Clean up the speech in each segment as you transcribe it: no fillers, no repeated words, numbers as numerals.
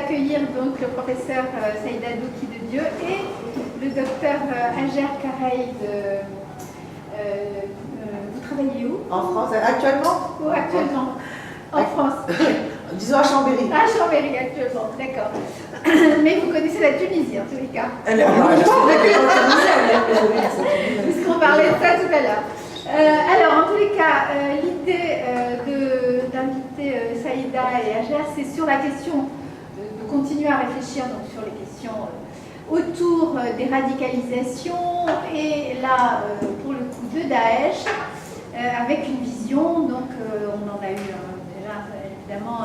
accueillir donc le professeur Saïda Douki de Dieu et le docteur Hajer Kareï de... vous travaillez où? En France, actuellement? Où actuellement? En France. Disons à Chambéry. À Chambéry actuellement, d'accord. Mais vous connaissez la Tunisie en tous les cas. Puisqu'on parlait de ça tout à l'heure. Alors, en tous les cas, l'idée d'inviter Saïda et Hajer, c'est sur la question de continuer à réfléchir donc, sur les questions autour des radicalisations et là, pour le coup, de Daesh, avec une vision, donc on en a eu déjà, évidemment,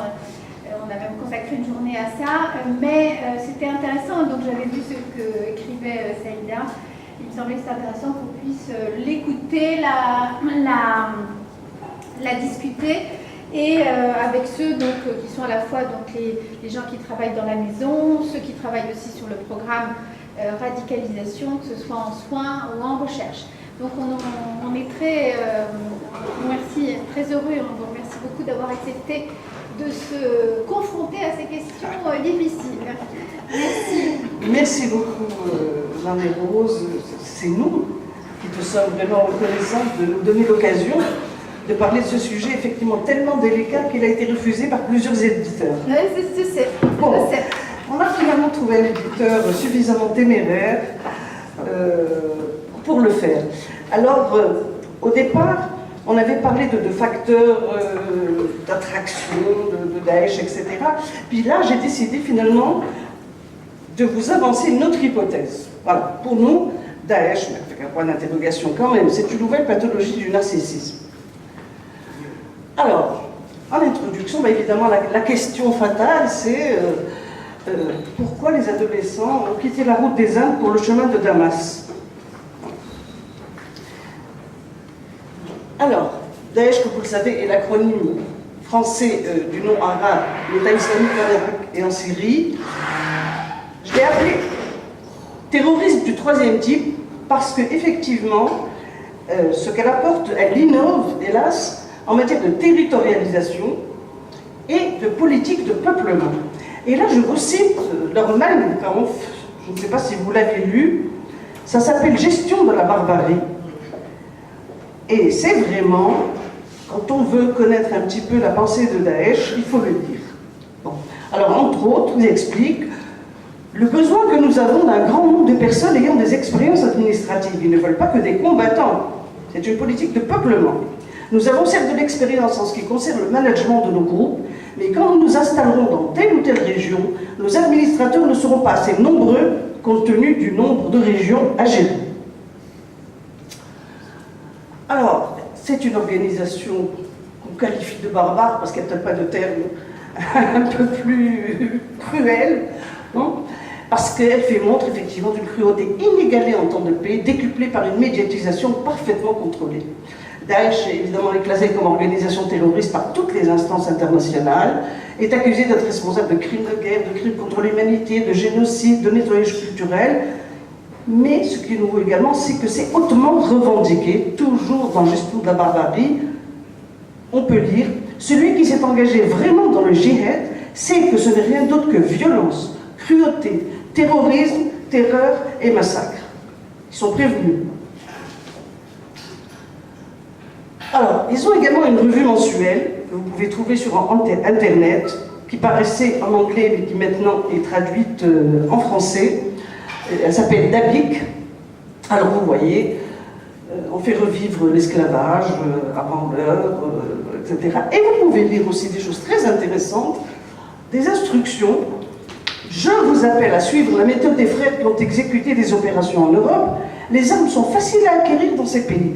on a même consacré une journée à ça, mais c'était intéressant, donc j'avais vu ce que écrivait Saïda. Il me semblait que c'était intéressant qu'on puisse l'écouter, la discuter, et avec ceux donc, qui sont à la fois donc, les gens qui travaillent dans la maison, ceux qui travaillent aussi sur le programme radicalisation, que ce soit en soins ou en recherche. Donc on est très heureux, on vous remercie beaucoup d'avoir accepté de se confronter à ces questions difficiles. Merci. Merci beaucoup, Jeanne et Rose. C'est nous qui te sommes vraiment reconnaissants de nous donner l'occasion de parler de ce sujet effectivement tellement délicat qu'il a été refusé par plusieurs éditeurs. Oui, je sais. Bon, on a finalement trouvé un éditeur suffisamment téméraire pour le faire. Alors, au départ, on avait parlé de facteurs d'attraction, de Daesh, etc. Puis là, j'ai décidé finalement de vous avancer une autre hypothèse. Voilà, pour nous, Daesh, mais avec un point d'interrogation quand même, c'est une nouvelle pathologie du narcissisme. Alors, en introduction, évidemment, la question fatale, c'est pourquoi les adolescents ont quitté la route des Indes pour le chemin de Damas? Alors, Daesh, comme vous le savez, est l'acronyme français du nom arabe, l'État islamique en Irak et en Syrie. Je l'ai appelé terrorisme du troisième type parce qu'effectivement, ce qu'elle apporte, elle innove, hélas, en matière de territorialisation et de politique de peuplement. Et là, je vous cite leur Mein-Kampf, je ne sais pas si vous l'avez lu, ça s'appelle Gestion de la barbarie. Et c'est vraiment, quand on veut connaître un petit peu la pensée de Daesh, il faut le dire. Bon. Alors, entre autres, il explique le besoin que nous avons d'un grand nombre de personnes ayant des expériences administratives. Ils ne veulent pas que des combattants. C'est une politique de peuplement. Nous avons certes de l'expérience en ce qui concerne le management de nos groupes, mais quand nous nous installerons dans telle ou telle région, nos administrateurs ne seront pas assez nombreux compte tenu du nombre de régions à gérer. Alors, c'est une organisation qu'on qualifie de barbare parce qu'il n'y a peut-être pas de terme un peu plus cruel, non? Parce qu'elle fait montre effectivement d'une cruauté inégalée en temps de paix, décuplée par une médiatisation parfaitement contrôlée. Daesh est évidemment classé comme organisation terroriste par toutes les instances internationales, est accusé d'être responsable de crimes de guerre, de crimes contre l'humanité, de génocide, de nettoyage culturel. Mais ce qui est nouveau également, c'est que c'est hautement revendiqué, toujours dans la gestion de la barbarie. On peut lire, celui qui s'est engagé vraiment dans le djihad sait que ce n'est rien d'autre que violence, cruauté, terrorisme, terreur et massacre. Ils sont prévenus. Alors, ils ont également une revue mensuelle que vous pouvez trouver sur Internet, qui paraissait en anglais mais qui maintenant est traduite en français. Elle s'appelle Dabiq. Alors vous voyez, on fait revivre l'esclavage avant l'heure, etc. Et vous pouvez lire aussi des choses très intéressantes, des instructions. Je vous appelle à suivre la méthode des frères qui ont exécuté des opérations en Europe. Les armes sont faciles à acquérir dans ces pays.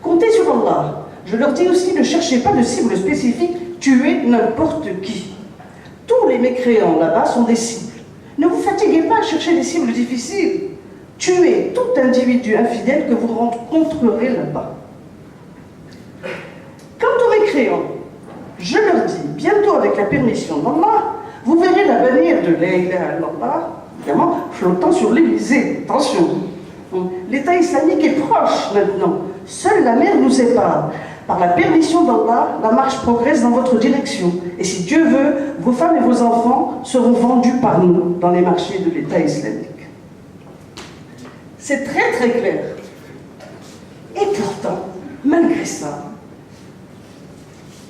Comptez sur Allah. Je leur dis aussi, ne cherchez pas de cible spécifique, tuez n'importe qui. Tous les mécréants là-bas sont des cibles. Ne vous fatiguez pas à chercher des cibles difficiles. Tuez tout individu infidèle que vous rencontrerez là-bas. Quant aux mécréants, je leur dis, bientôt avec la permission d'Allah, vous verrez la bannière de la ilaha illallah, évidemment, flottant sur l'Élysée. Attention, l'État islamique est proche maintenant. Seule la mer nous sépare. Par la permission d'Allah, la marche progresse dans votre direction. Et si Dieu veut, vos femmes et vos enfants seront vendus par nous dans les marchés de l'État islamique. C'est très très clair. Et pourtant, malgré ça,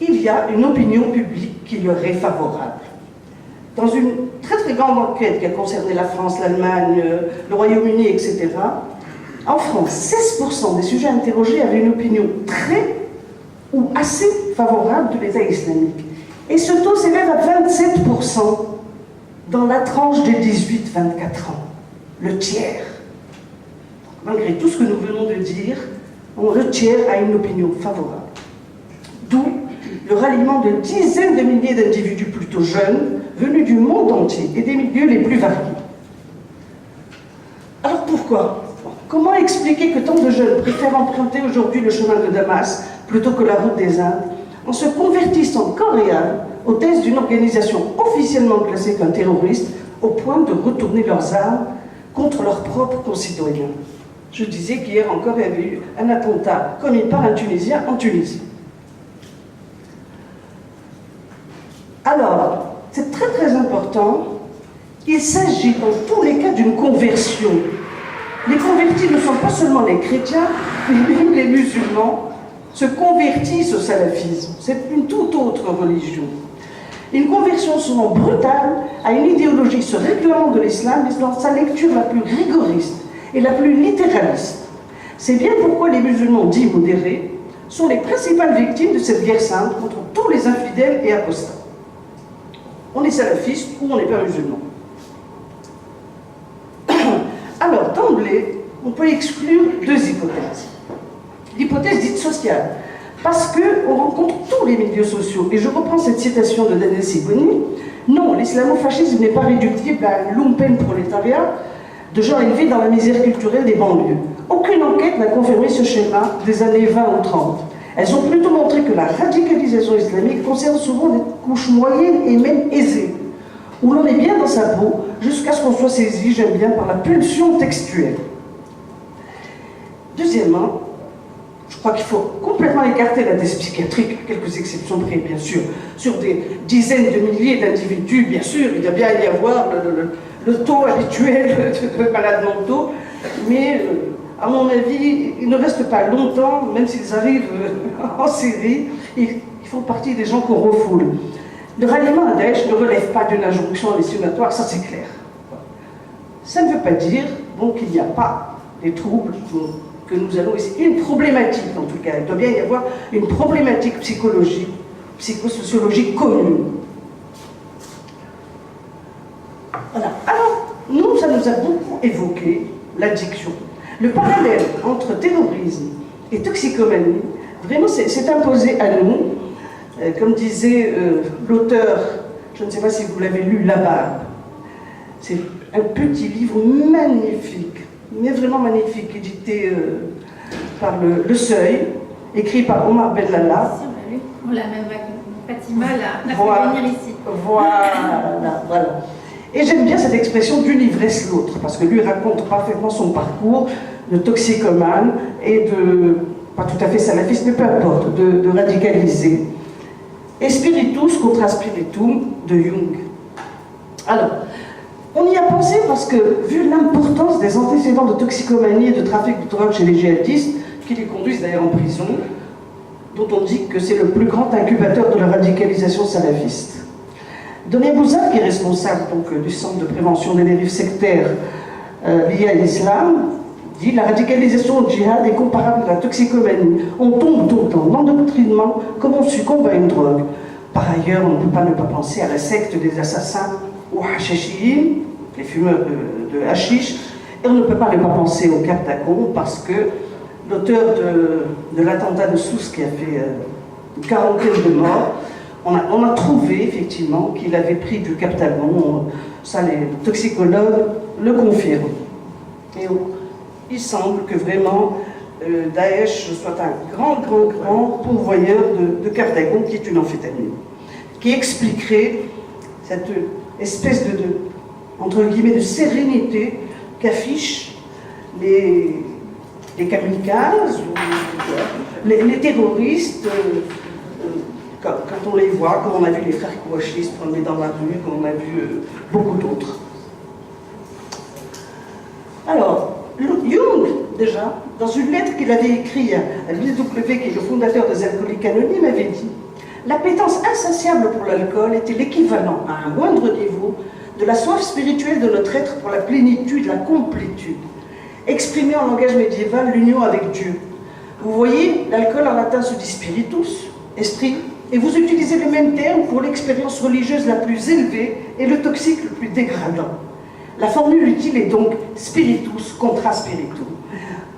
il y a une opinion publique qui leur est favorable. Dans une très très grande enquête qui a concerné la France, l'Allemagne, le Royaume-Uni, etc., en France, 16% des sujets interrogés avaient une opinion très ou assez favorable de l'État islamique. Et ce taux s'élève à 27% dans la tranche des 18-24 ans, le tiers. Malgré tout ce que nous venons de dire, le tiers a une opinion favorable. D'où le ralliement de dizaines de milliers d'individus plutôt jeunes, venus du monde entier et des milieux les plus variés. Alors pourquoi ? Comment expliquer que tant de jeunes préfèrent emprunter aujourd'hui le chemin de Damas plutôt que la route des Indes, en se convertissant corps et âme aux thèses d'une organisation officiellement classée comme terroriste, au point de retourner leurs armes contre leurs propres concitoyens? Je disais qu'hier encore, il y avait eu un attentat commis par un Tunisien en Tunisie. Alors, c'est très très important, il s'agit dans tous les cas d'une conversion. Les convertis ne sont pas seulement les chrétiens, mais même les musulmans se convertissent au salafisme. C'est une toute autre religion. Une conversion souvent brutale à une idéologie se réclamant de l'islam, mais dans sa lecture la plus rigoriste et la plus littéraliste. C'est bien pourquoi les musulmans dits modérés sont les principales victimes de cette guerre sainte contre tous les infidèles et apostats. On est salafiste ou on n'est pas musulman. Alors, d'emblée, on peut exclure deux hypothèses. L'hypothèse dite sociale, parce qu'on rencontre tous les milieux sociaux. Et je reprends cette citation de Daniel Siboni. Non, l'islamo-fascisme n'est pas réductible à un lumpenprolétariat de gens élevés dans la misère culturelle des banlieues. Aucune enquête n'a confirmé ce schéma des années 20 ou 30. Elles ont plutôt montré que la radicalisation islamique concerne souvent des couches moyennes et même aisées, où l'on est bien dans sa peau jusqu'à ce qu'on soit saisi, j'aime bien, par la pulsion textuelle. Deuxièmement, je crois qu'il faut complètement écarter la thèse psychiatrique, à quelques exceptions près, bien sûr, sur des dizaines de milliers d'individus, bien sûr, il doit bien y avoir le taux habituel de malades mentaux, mais à mon avis, ils ne restent pas longtemps, même s'ils arrivent en série, ils font partie des gens qu'on refoule. Le ralliement à Daesh ne relève pas d'une injonction hallucinatoire, ça c'est clair. Ça ne veut pas dire qu'il n'y a pas des troubles que nous allons essayer. Une problématique en tout cas, il doit bien y avoir une problématique psychologique, psychosociologique commune. Voilà. Alors, nous, ça nous a beaucoup évoqué l'addiction. Le parallèle entre terrorisme et toxicomanie, vraiment, c'est imposé à nous. Comme disait l'auteur, je ne sais pas si vous l'avez lu, La Barbe. C'est un petit livre magnifique, mais vraiment magnifique, édité par le Seuil, écrit par Omar Bellala. On l'a même avec Fatima, l'a fait venir ici. Voilà. Et j'aime bien cette expression d'une ivresse l'autre, parce que lui raconte parfaitement son parcours de toxicomane et de, pas tout à fait salafiste, mais peu importe, de radicalisé. Et Spiritus contra Spiritum de Jung. Alors, on y a pensé parce que, vu l'importance des antécédents de toxicomanie et de trafic de drogue chez les djihadistes, qui les conduisent d'ailleurs en prison, dont on dit que c'est le plus grand incubateur de la radicalisation salafiste. Donia Bouzar, qui est responsable donc, du centre de prévention des dérives sectaires liées à l'islam, dit la radicalisation au djihad est comparable à la toxicomanie. On tombe donc dans l'endoctrinement comme on succombe à une drogue. Par ailleurs, on ne peut pas ne pas penser à la secte des assassins ou hachachiyim, les fumeurs de hashish, et on ne peut pas ne pas penser au Captagon parce que l'auteur de l'attentat de Sousse qui a fait une quarantaine de morts, on a trouvé effectivement qu'il avait pris du Captagon. Ça, les toxicologues le confirment. Et il semble que vraiment Daesh soit un grand pourvoyeur de Captagon, qui est une amphétamine, qui expliquerait cette espèce entre guillemets, de sérénité qu'affichent les les kamikazes, les terroristes, quand on les voit, comme on a vu les frères Kouachi se promener dans la rue, comme on a vu beaucoup d'autres. Alors, Jung, déjà, dans une lettre qu'il avait écrite à Louis W., qui est le fondateur des Alcooliques Anonymes, avait dit « L'appétence insatiable pour l'alcool était l'équivalent, à un moindre niveau, de la soif spirituelle de notre être pour la plénitude, la complétude. Exprimer en langage médiéval l'union avec Dieu. Vous voyez, l'alcool en latin se dit spiritus, esprit, et vous utilisez les mêmes termes pour l'expérience religieuse la plus élevée et le toxique le plus dégradant. La formule utile est donc spiritus contra spiritum. »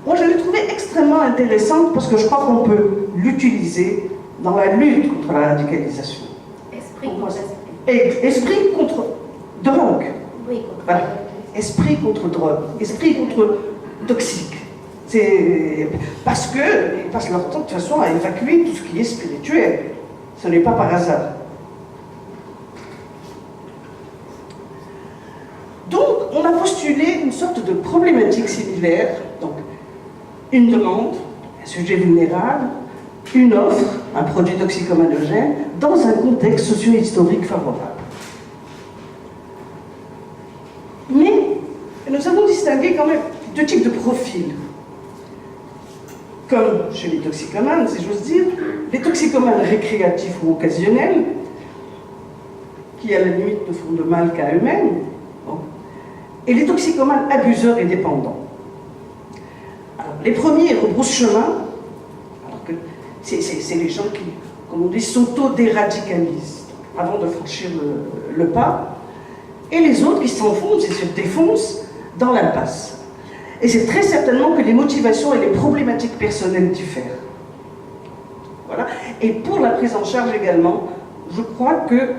Moi, je l'ai trouvée extrêmement intéressante parce que je crois qu'on peut l'utiliser dans la lutte contre la radicalisation. Esprit contre esprit. Esprit contre drogue. Oui, contre Voilà. Esprit contre drogue. Esprit contre toxique. C'est parce qu'ils passent leur temps de toute façon à évacuer tout ce qui est spirituel. Ce n'est pas par hasard. Donc, on a postulé une sorte de problématique similaire. Donc, une demande, un sujet vulnérable, une offre, un produit toxicomanogène, dans un contexte socio-historique favorable. Mais nous avons distingué quand même deux types de profils. Comme chez les toxicomanes, si j'ose dire, les toxicomanes récréatifs ou occasionnels, qui à la limite ne font de mal qu'à eux-mêmes, et les toxicomanes abuseurs et dépendants. Alors, les premiers rebroussent chemin, alors que c'est les gens qui, comme on dit, s'auto-déradicalisent avant de franchir le pas, et les autres qui s'enfoncent et se défoncent dans l'impasse. Et c'est très certainement que les motivations et les problématiques personnelles diffèrent. Voilà. Et pour la prise en charge également, je crois que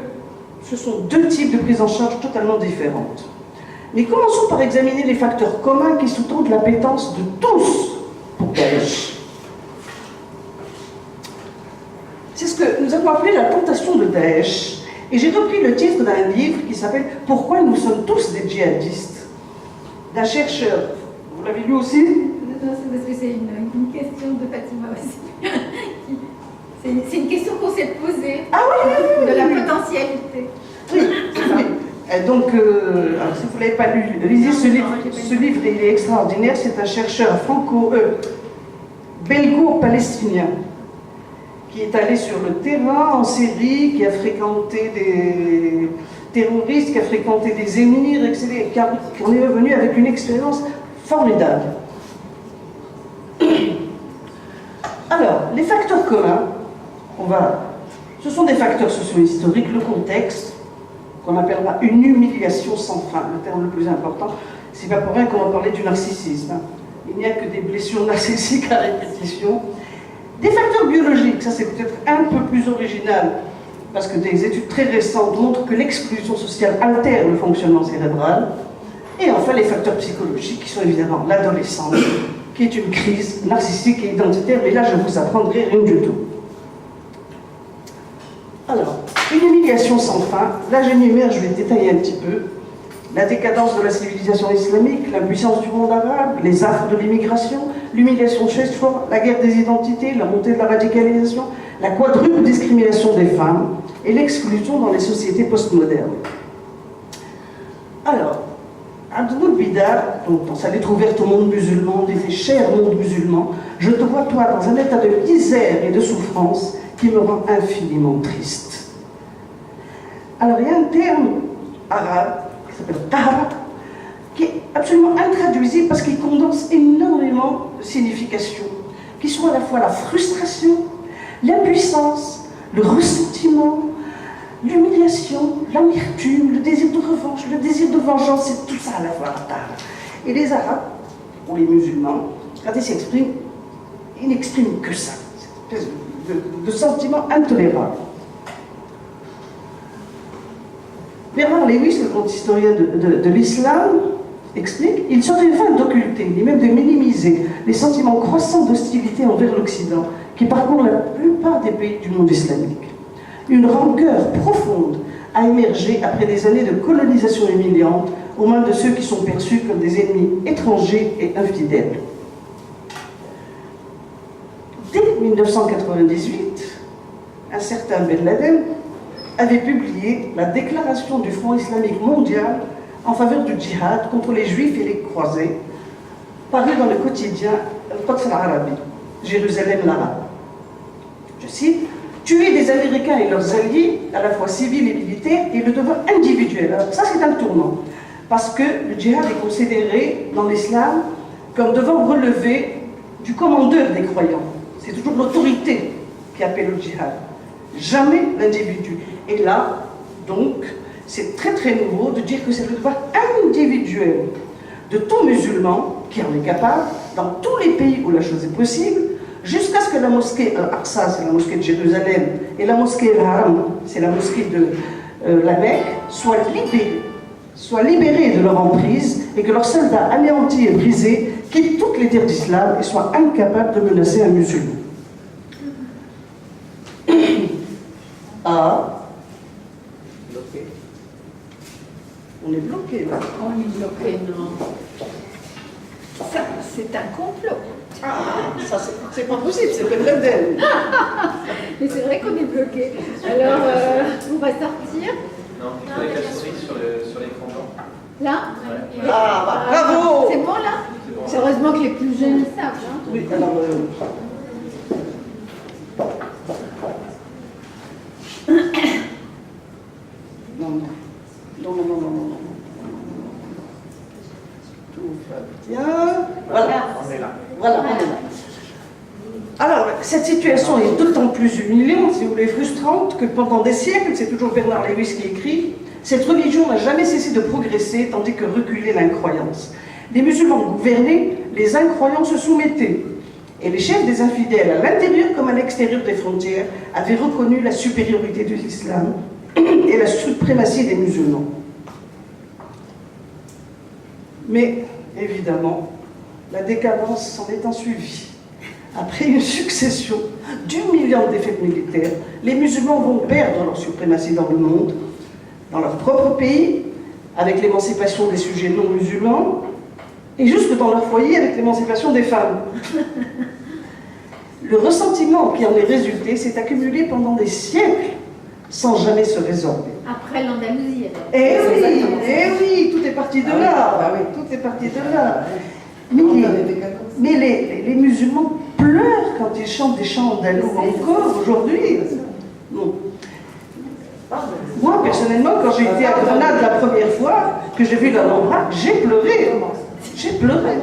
ce sont deux types de prise en charge totalement différentes. Mais commençons par examiner les facteurs communs qui sous-tendent l'appétence de tous pour Daesh. C'est ce que nous avons appelé la tentation de Daesh. Et j'ai repris le titre d'un livre qui s'appelle « Pourquoi nous sommes tous des djihadistes ?» d'un chercheur. Vous l'avez lu aussi? Non, c'est parce que c'est une question de Fatima aussi. C'est une question qu'on s'est posée. Ah oui, de la potentialité. Oui, oui. Et donc, alors, si vous ne l'avez pas lu, lisez ce livre. Ce livre, il est extraordinaire. C'est un chercheur belgo-palestinien qui est allé sur le terrain en Syrie, qui a fréquenté des terroristes, qui a fréquenté des émirs, etc., qui en est revenu avec une expérience formidable. Alors, les facteurs communs, ce sont des facteurs socio-historiques, le contexte, qu'on appellera une humiliation sans fin. Le terme le plus important, c'est pas pour rien qu'on va parler du narcissisme. Il n'y a que des blessures narcissiques à répétition. Des facteurs biologiques, ça c'est peut-être un peu plus original, parce que des études très récentes montrent que l'exclusion sociale altère le fonctionnement cérébral. Et enfin, les facteurs psychologiques, qui sont évidemment l'adolescence, qui est une crise narcissique et identitaire, mais là je vous apprendrai rien du tout. Alors, une humiliation sans fin, là j'énumère, je vais détailler un petit peu, la décadence de la civilisation islamique, l'impuissance du monde arabe, les affres de l'immigration, l'humiliation chez soi, la guerre des identités, la montée de la radicalisation, la quadruple discrimination des femmes et l'exclusion dans les sociétés postmodernes. Alors, Abdul Bidar, dans sa lettre ouverte au monde musulman, disait « Cher monde musulman, je te vois toi dans un état de misère et de souffrance qui me rend infiniment triste. » Alors, il y a un terme arabe qui s'appelle « tahara », qui est absolument intraduisible parce qu'il condense énormément de significations, qui sont à la fois la frustration, l'impuissance, le ressentiment, l'humiliation, l'amertume, le désir de revanche, le désir de vengeance, c'est tout ça à la fois. Et les Arabes, ou les musulmans, quand ils s'expriment, ils n'expriment que ça, cette espèce de sentiment intolérable. Bernard Lewis, le grand historien de l'islam, explique « Il serait vain d'occulter, ni même de minimiser les sentiments croissants d'hostilité envers l'Occident qui parcourent la plupart des pays du monde islamique. Une rancœur profonde a émergé après des années de colonisation humiliante aux mains de ceux qui sont perçus comme des ennemis étrangers et infidèles. » 1998, un certain Ben Laden avait publié la déclaration du Front islamique mondial en faveur du djihad contre les juifs et les croisés, paru dans le quotidien Al-Quds al-Arabi, Jérusalem l'Arabe. Je cite, tuer des Américains et leurs alliés, à la fois civils et militaires, est le devoir individuel. Alors ça, c'est un tournant, parce que le djihad est considéré dans l'islam comme devant relever du commandeur des croyants. C'est toujours l'autorité qui appelle au djihad, jamais l'individu. Et là, donc, c'est très très nouveau de dire que c'est le devoir individuel de tout musulman qui en est capable, dans tous les pays où la chose est possible, jusqu'à ce que la mosquée Al-Aqsa, c'est la mosquée de Jérusalem, et la mosquée Al-Haram, c'est la mosquée de la Mecque, soient libérés de leur emprise et que leurs soldats anéantis et brisés quittent toutes les terres d'islam et soient incapables de menacer un musulman. Ah, bloqué. On est bloqué là. On est bloqué, non. Ça, c'est un complot. Ah, ça c'est pas possible, c'est Ben Laden. Mais c'est vrai qu'on est bloqué. Alors, on va sortir. Non, il faudrait qu'elle souris sur l'écran blanc. Là Ouais. Ah, bah, bravo. C'est bon là C'est bon. C'est heureusement que les plus jeunes savent. Hein. Oui, alors... Non, non. Non, non, non, non, non, non. Tout va bien. Voilà. On est là. Voilà, on est là. Alors, cette situation est d'autant plus humiliante, si vous voulez, frustrante, que pendant des siècles, c'est toujours Bernard Lewis qui écrit, cette religion n'a jamais cessé de progresser, tandis que reculait l'incroyance. Les musulmans gouvernaient, les incroyants se soumettaient. Et les chefs des infidèles, à l'intérieur comme à l'extérieur des frontières, avaient reconnu la supériorité de l'islam et la suprématie des musulmans. Mais, évidemment, la décadence s'en est ensuivie. Après une succession d'humiliantes défaites militaires, les musulmans vont perdre leur suprématie dans le monde, dans leur propre pays, avec l'émancipation des sujets non musulmans, et jusque dans leur foyer avec l'émancipation des femmes. Le ressentiment qui en est résulté s'est accumulé pendant des siècles, sans jamais se résorber. Après l'Andalousie. Eh oui, tout est parti de là. Ah oui. Tout est parti de là. Mais Les musulmans pleurent quand ils chantent des chants andalous encore aujourd'hui. Non. Moi, personnellement, quand j'ai été à Grenade la première fois, que j'ai vu l'Alhambra, j'ai pleuré. J'ai pleuré.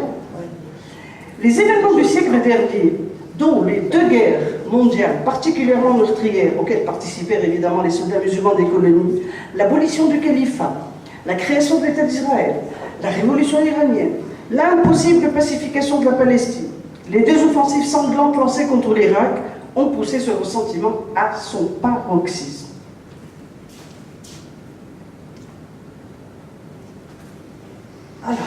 Les événements du siècle dernier, dont les deux guerres mondiales particulièrement meurtrières, auxquelles participèrent évidemment les soldats musulmans des colonies, l'abolition du califat, la création de l'État d'Israël, la révolution iranienne, l'impossible pacification de la Palestine, les deux offensives sanglantes lancées contre l'Irak ont poussé ce ressentiment à son paroxysme. Alors,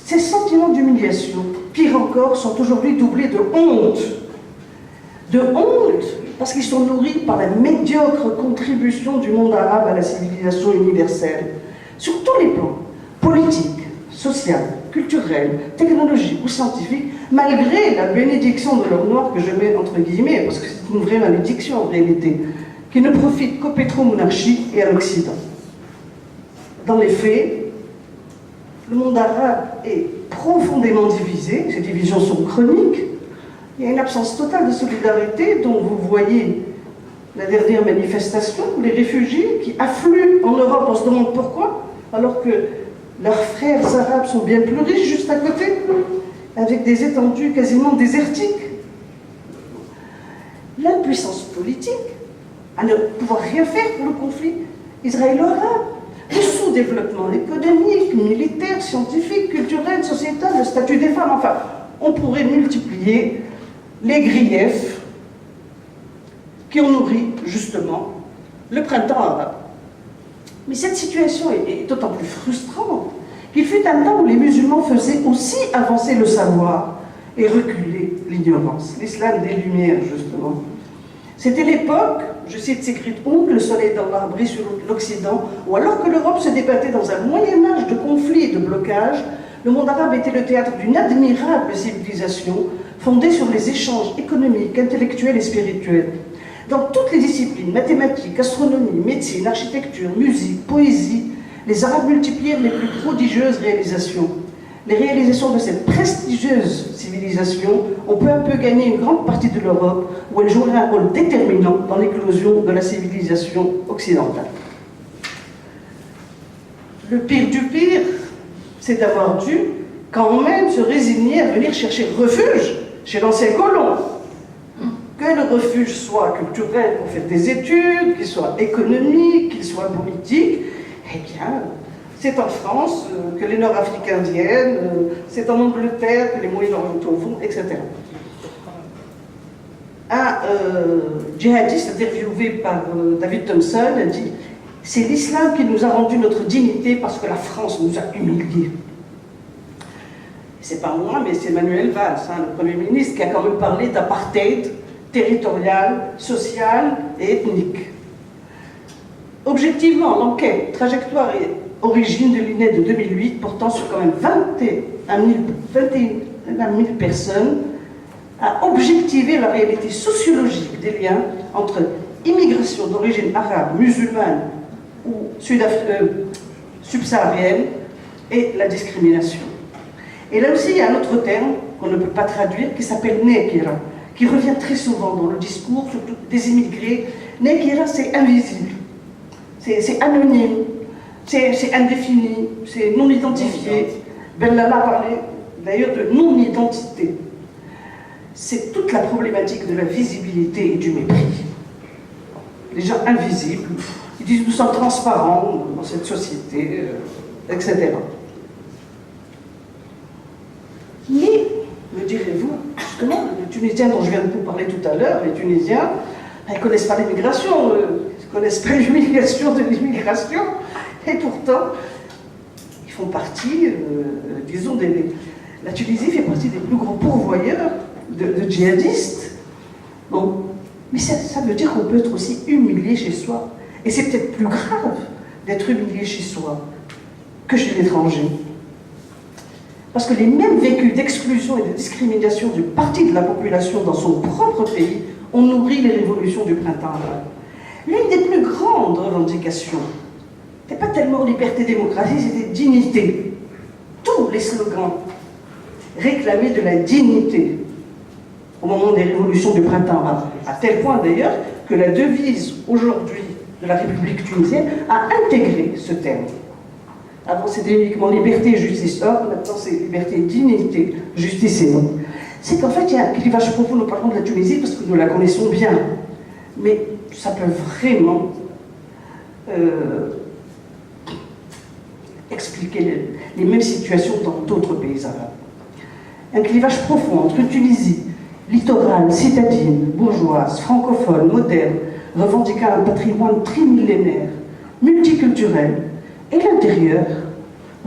ces sentiments d'humiliation, pire encore, sont aujourd'hui doublés de honte. De honte, parce qu'ils sont nourris par la médiocre contribution du monde arabe à la civilisation universelle, sur tous les plans, politiques, social, culturel, technologique ou scientifique, malgré la bénédiction de l'or noir que je mets entre guillemets, parce que c'est une vraie malédiction en réalité, qui ne profite qu'aux pétromonarchies et à l'Occident. Dans les faits, le monde arabe est profondément divisé, ces divisions sont chroniques, il y a une absence totale de solidarité dont vous voyez la dernière manifestation, les réfugiés qui affluent en Europe, on se demande pourquoi, alors que leurs frères arabes sont bien plus riches juste à côté, avec des étendues quasiment désertiques. L'impuissance politique à ne pouvoir rien faire pour le conflit israélo-arabe, le sous-développement économique, militaire, scientifique, culturel, sociétal, le statut des femmes, enfin, on pourrait multiplier les griefs qui ont nourri justement le printemps arabe. Mais cette situation est d'autant plus frustrante qu'il fut un temps où les musulmans faisaient aussi avancer le savoir et reculer l'ignorance. L'islam des Lumières, justement. C'était l'époque, je cite Sigrid Hunk, le soleil d'Allah brille sur l'Occident, où alors que l'Europe se débattait dans un Moyen-Âge de conflits et de blocages, le monde arabe était le théâtre d'une admirable civilisation, fondée sur les échanges économiques, intellectuels et spirituels. Dans toutes les disciplines, mathématiques, astronomie, médecine, architecture, musique, poésie, les Arabes multiplièrent les plus prodigieuses réalisations. Les réalisations de cette prestigieuse civilisation ont peu à peu gagné une grande partie de l'Europe, où elles joueraient un rôle déterminant dans l'éclosion de la civilisation occidentale. Le pire du pire, c'est d'avoir dû quand même se résigner à venir chercher refuge chez l'ancien colon. Que le refuge soit culturel pour faire des études, qu'il soit économique, qu'il soit politique, eh bien, c'est en France que les Nord-Africains viennent, c'est en Angleterre que les Moyen-Orientaux vont, etc. Un djihadiste interviewé par David Thompson a dit « C'est l'islam qui nous a rendu notre dignité parce que la France nous a humiliés. » C'est pas moi, mais c'est Manuel Valls, le Premier ministre, qui a quand même parlé d'apartheid territorial, social et ethnique. Objectivement, l'enquête Trajectoire et origine de l'INED de 2008, portant sur quand même 21 000 personnes, a objectivé la réalité sociologique des liens entre immigration d'origine arabe, musulmane ou subsaharienne et la discrimination. Et là aussi, il y a un autre terme qu'on ne peut pas traduire qui s'appelle nekira, qui revient très souvent dans le discours, surtout des immigrés. Nekira, c'est invisible, c'est anonyme, c'est indéfini, c'est non identifié. Bellala parlait d'ailleurs de non-identité. C'est toute la problématique de la visibilité et du mépris. Les gens invisibles, ils disent nous sommes transparents dans cette société, etc. Mais, me direz-vous, justement, les Tunisiens dont je viens de vous parler tout à l'heure, les Tunisiens, ils ne connaissent pas l'immigration, ils ne connaissent pas l'humiliation de l'immigration, et pourtant, ils font partie, disons, la Tunisie fait partie des plus gros pourvoyeurs de djihadistes. Bon. Mais ça veut dire qu'on peut être aussi humilié chez soi. Et c'est peut-être plus grave d'être humilié chez soi que chez l'étranger. Parce que les mêmes vécus d'exclusion et de discrimination d'une partie de la population dans son propre pays ont nourri les révolutions du printemps arabe. L'une des plus grandes revendications n'était pas tellement liberté, démocratie, c'était dignité. Tous les slogans réclamaient de la dignité au moment des révolutions du printemps arabe, à tel point d'ailleurs que la devise aujourd'hui de la République tunisienne a intégré ce terme. Avant c'était uniquement liberté, justice, or maintenant c'est liberté, dignité, justice et non. C'est qu'en fait il y a un clivage profond, nous parlons de la Tunisie parce que nous la connaissons bien, mais ça peut vraiment expliquer les mêmes situations dans d'autres pays arabes. Un clivage profond entre une Tunisie littorale, citadine, bourgeoise, francophone, moderne, revendiquant un patrimoine trimillénaire, multiculturel, et l'intérieur,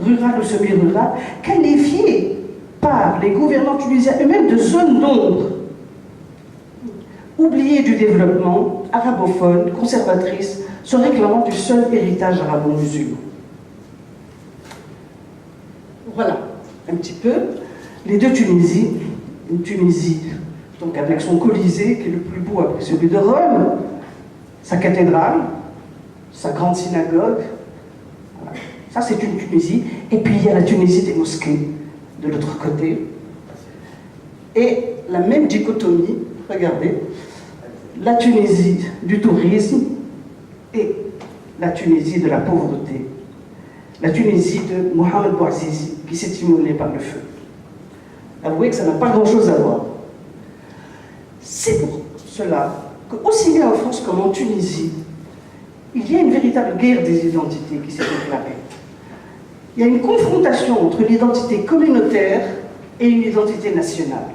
rural ou semi-rural, qualifié par les gouvernants tunisiens eux-mêmes de zone d'ombre, oubliée du développement, arabophone, conservatrice, se réclamant du seul héritage arabo-musulman. Voilà, un petit peu, les deux Tunisies, une Tunisie donc avec son Colisée, qui est le plus beau après celui de Rome, sa cathédrale, sa grande synagogue, voilà. Ça c'est une Tunisie, et puis il y a la Tunisie des mosquées, de l'autre côté, et la même dichotomie, regardez, la Tunisie du tourisme et la Tunisie de la pauvreté, la Tunisie de Mohamed Bouazizi, qui s'est immolé par le feu. Avouez que ça n'a pas grand-chose à voir. C'est pour cela qu'aussi bien en France comme en Tunisie, il y a une véritable guerre des identités qui s'est déclarée. Il y a une confrontation entre l'identité communautaire et une identité nationale.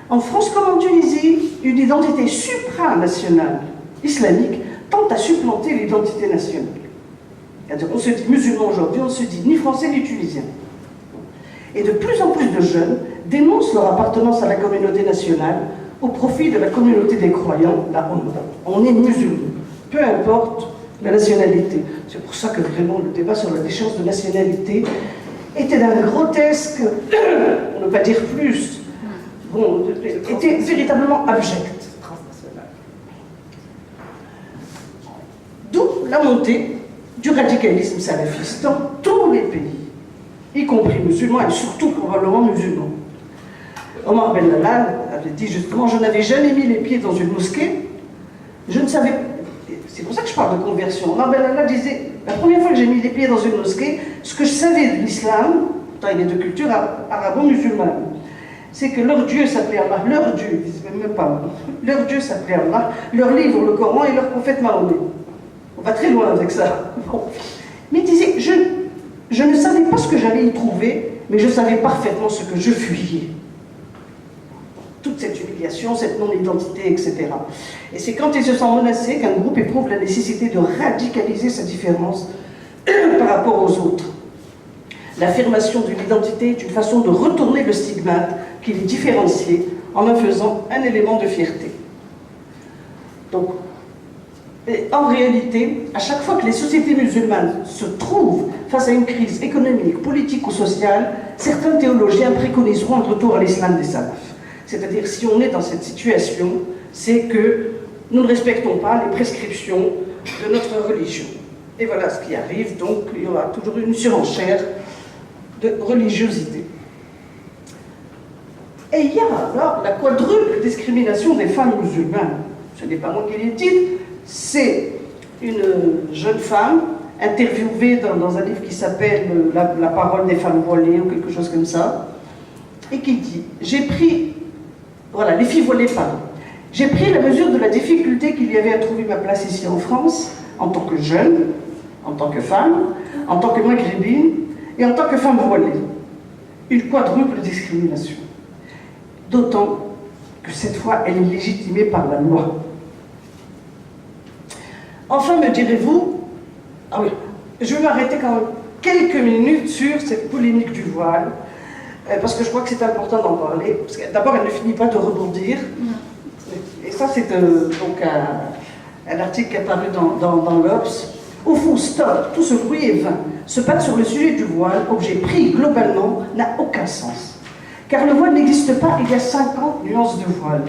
En France comme en Tunisie, une identité supranationale islamique tente à supplanter l'identité nationale. C'est-à-dire qu'on se dit musulman aujourd'hui, on ne se dit ni français ni tunisien. Et de plus en plus de jeunes dénoncent leur appartenance à la communauté nationale au profit de la communauté des croyants, la Ummah. On est musulman, peu importe la nationalité. C'est pour ça que vraiment le débat sur la déchéance de nationalité était d'un grotesque, pour ne pas dire plus, bon, était véritablement abjecte. D'où la montée du radicalisme salafiste dans tous les pays, y compris musulmans et surtout probablement musulmans. Omar Ben Lalal avait dit justement: je n'avais jamais mis les pieds dans une mosquée, je ne savais. C'est pour ça que je parle de conversion. Omar Ben Lalal disait: la première fois que j'ai mis les pieds dans une mosquée, ce que je savais de l'islam, il y a deux cultures arabo-musulmanes, c'est que leur Dieu s'appelait Allah, leur Dieu, ils disaient même pas, leur Dieu s'appelait Allah, leur livre, le Coran et leur prophète Mahomet. On va très loin avec ça. Bon. Mais il disait: je ne savais pas ce que j'allais y trouver, mais je savais parfaitement ce que je fuyais. Toute cette humiliation, cette non-identité, etc. Et c'est quand ils se sentent menacés qu'un groupe éprouve la nécessité de radicaliser sa différence par rapport aux autres. L'affirmation d'une identité est une façon de retourner le stigmate qui les différenciait en en faisant un élément de fierté. Donc, en réalité, à chaque fois que les sociétés musulmanes se trouvent face à une crise économique, politique ou sociale, certains théologiens préconiseront un retour à l'islam des salafs. C'est-à-dire, si on est dans cette situation, c'est que nous ne respectons pas les prescriptions de notre religion. Et voilà ce qui arrive, donc il y aura toujours une surenchère de religiosité. Et il y a alors la quadruple discrimination des femmes musulmanes. Ce n'est pas moi qui l'ai dit, c'est une jeune femme interviewée dans un livre qui s'appelle la parole des femmes voilées ou quelque chose comme ça, et qui dit: j'ai pris, voilà, les filles voilées parlent, j'ai pris la mesure de la difficulté qu'il y avait à trouver ma place ici en France, en tant que jeune, en tant que femme, en tant que maghrébine et en tant que femme voilée. Une quadruple discrimination. D'autant que cette fois, elle est légitimée par la loi. Enfin, me direz-vous, ah oui, je vais m'arrêter quand même quelques minutes sur cette polémique du voile, parce que je crois que c'est important d'en parler, parce que d'abord, elle ne finit pas de rebondir, et ça, c'est donc un article qui est apparu dans l'Obs. Au fond, stop, tout ce bruit est vain. Se battre sur le sujet du voile, objet pris globalement, n'a aucun sens. Car le voile n'existe pas il y a 50 nuances de voile.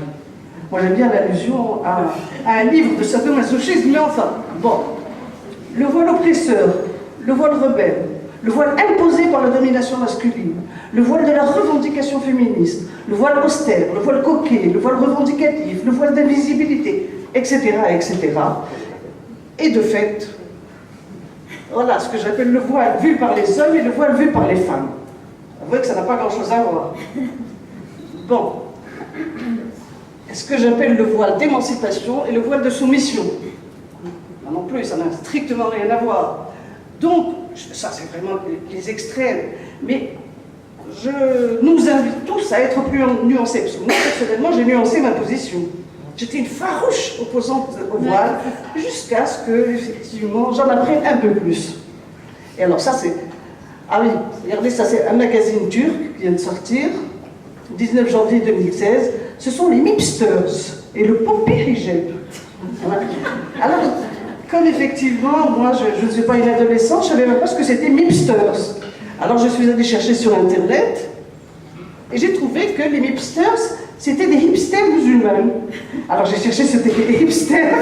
Moi, j'aime bien l'allusion à un livre de sadomasochisme, mais enfin, bon. Le voile oppresseur, le voile rebelle, le voile imposé par la domination masculine, le voile de la revendication féministe, le voile austère, le voile coquet, le voile revendicatif, le voile d'invisibilité, etc., etc. Et de fait, voilà ce que j'appelle le voile vu par les hommes et le voile vu par les femmes. Avouez que ça n'a pas grand-chose à voir. Bon. Ce que j'appelle le voile d'émancipation et le voile de soumission. Non plus, ça n'a strictement rien à voir. Donc, ça c'est vraiment les extrêmes. Mais je nous invite tous à être plus nuancés. Parce que moi, personnellement, j'ai nuancé ma position. J'étais une farouche opposante au voile, jusqu'à ce que, effectivement, j'en apprenne un peu plus. Et alors ça c'est... Ah oui, regardez, ça c'est un magazine turc qui vient de sortir, 19 janvier 2016. Ce sont les Mipsters et le Poppy Hijab. Voilà. Alors, comme effectivement, moi je ne suis pas une adolescente, je ne savais même pas ce que c'était Mipsters. Alors je suis allée chercher sur Internet et j'ai trouvé que les Mipsters, c'était des hipsters musulmans. Alors j'ai cherché ce qu'étaient les hipsters.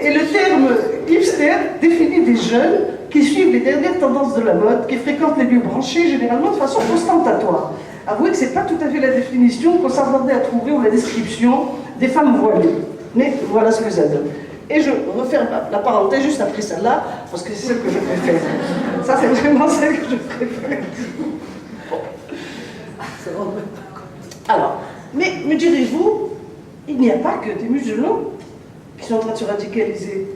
Et le terme hipster définit des jeunes qui suivent les dernières tendances de la mode, qui fréquentent les lieux branchés, généralement de façon ostentatoire. Avouez que ce n'est pas tout à fait la définition qu'on s'attendait à trouver ou la description des femmes voilées. Mais voilà ce que ça donne. Et je referme la parenthèse juste après celle-là, parce que c'est celle que je préfère. Ça, c'est vraiment celle que je préfère. Bon. Alors, mais me direz-vous, il n'y a pas que des musulmans qui sont en train de se radicaliser.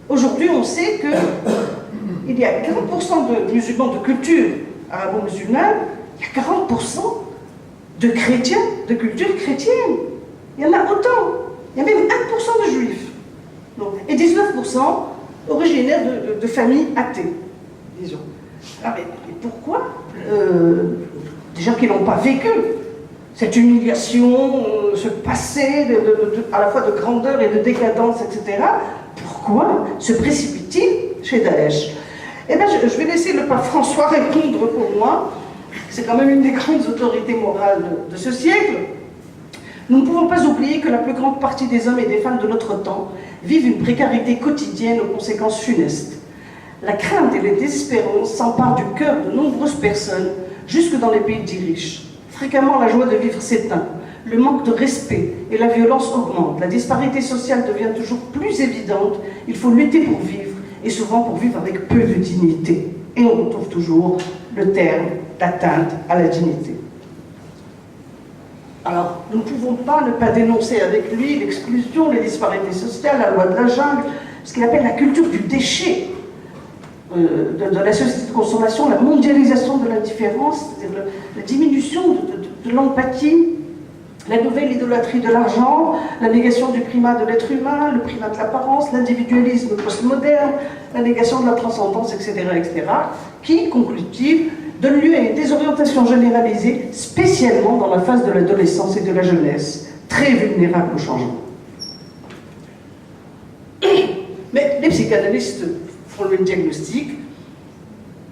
Aujourd'hui, on sait qu'il y a 40% de musulmans de culture arabo-musulmane, il y a 40% de chrétiens, de culture chrétienne. Il y en a autant. Il y a même 1% de juifs. Donc, et 19% originaires de familles athées, disons. Alors, et pourquoi des gens qui n'ont pas vécu cette humiliation, ce passé à la fois de grandeur et de décadence, etc., pourquoi se précipite-t-il chez Daesh? Eh bien, je vais laisser le pape François répondre pour moi, c'est quand même une des grandes autorités morales de ce siècle, nous ne pouvons pas oublier que la plus grande partie des hommes et des femmes de notre temps vivent une précarité quotidienne aux conséquences funestes. La crainte et la désespérance s'emparent du cœur de nombreuses personnes, jusque dans les pays dits riches. Fréquemment, la joie de vivre s'éteint, le manque de respect et la violence augmentent, la disparité sociale devient toujours plus évidente, il faut lutter pour vivre, et souvent pour vivre avec peu de dignité. Et on retrouve toujours le terme d'atteinte à la dignité. Alors, nous ne pouvons pas ne pas dénoncer avec lui l'exclusion, les disparités sociales, la loi de la jungle, ce qu'il appelle la culture du déchet de la société de consommation, la mondialisation de l'indifférence, c'est-à-dire la diminution de l'empathie, la nouvelle idolâtrie de l'argent, la négation du primat de l'être humain, le primat de l'apparence, l'individualisme postmoderne, la négation de la transcendance, etc., etc., qui, conclut-il, donne lieu à une désorientation généralisée, spécialement dans la phase de l'adolescence et de la jeunesse, très vulnérable au changement. Mais les psychanalystes font le même diagnostic,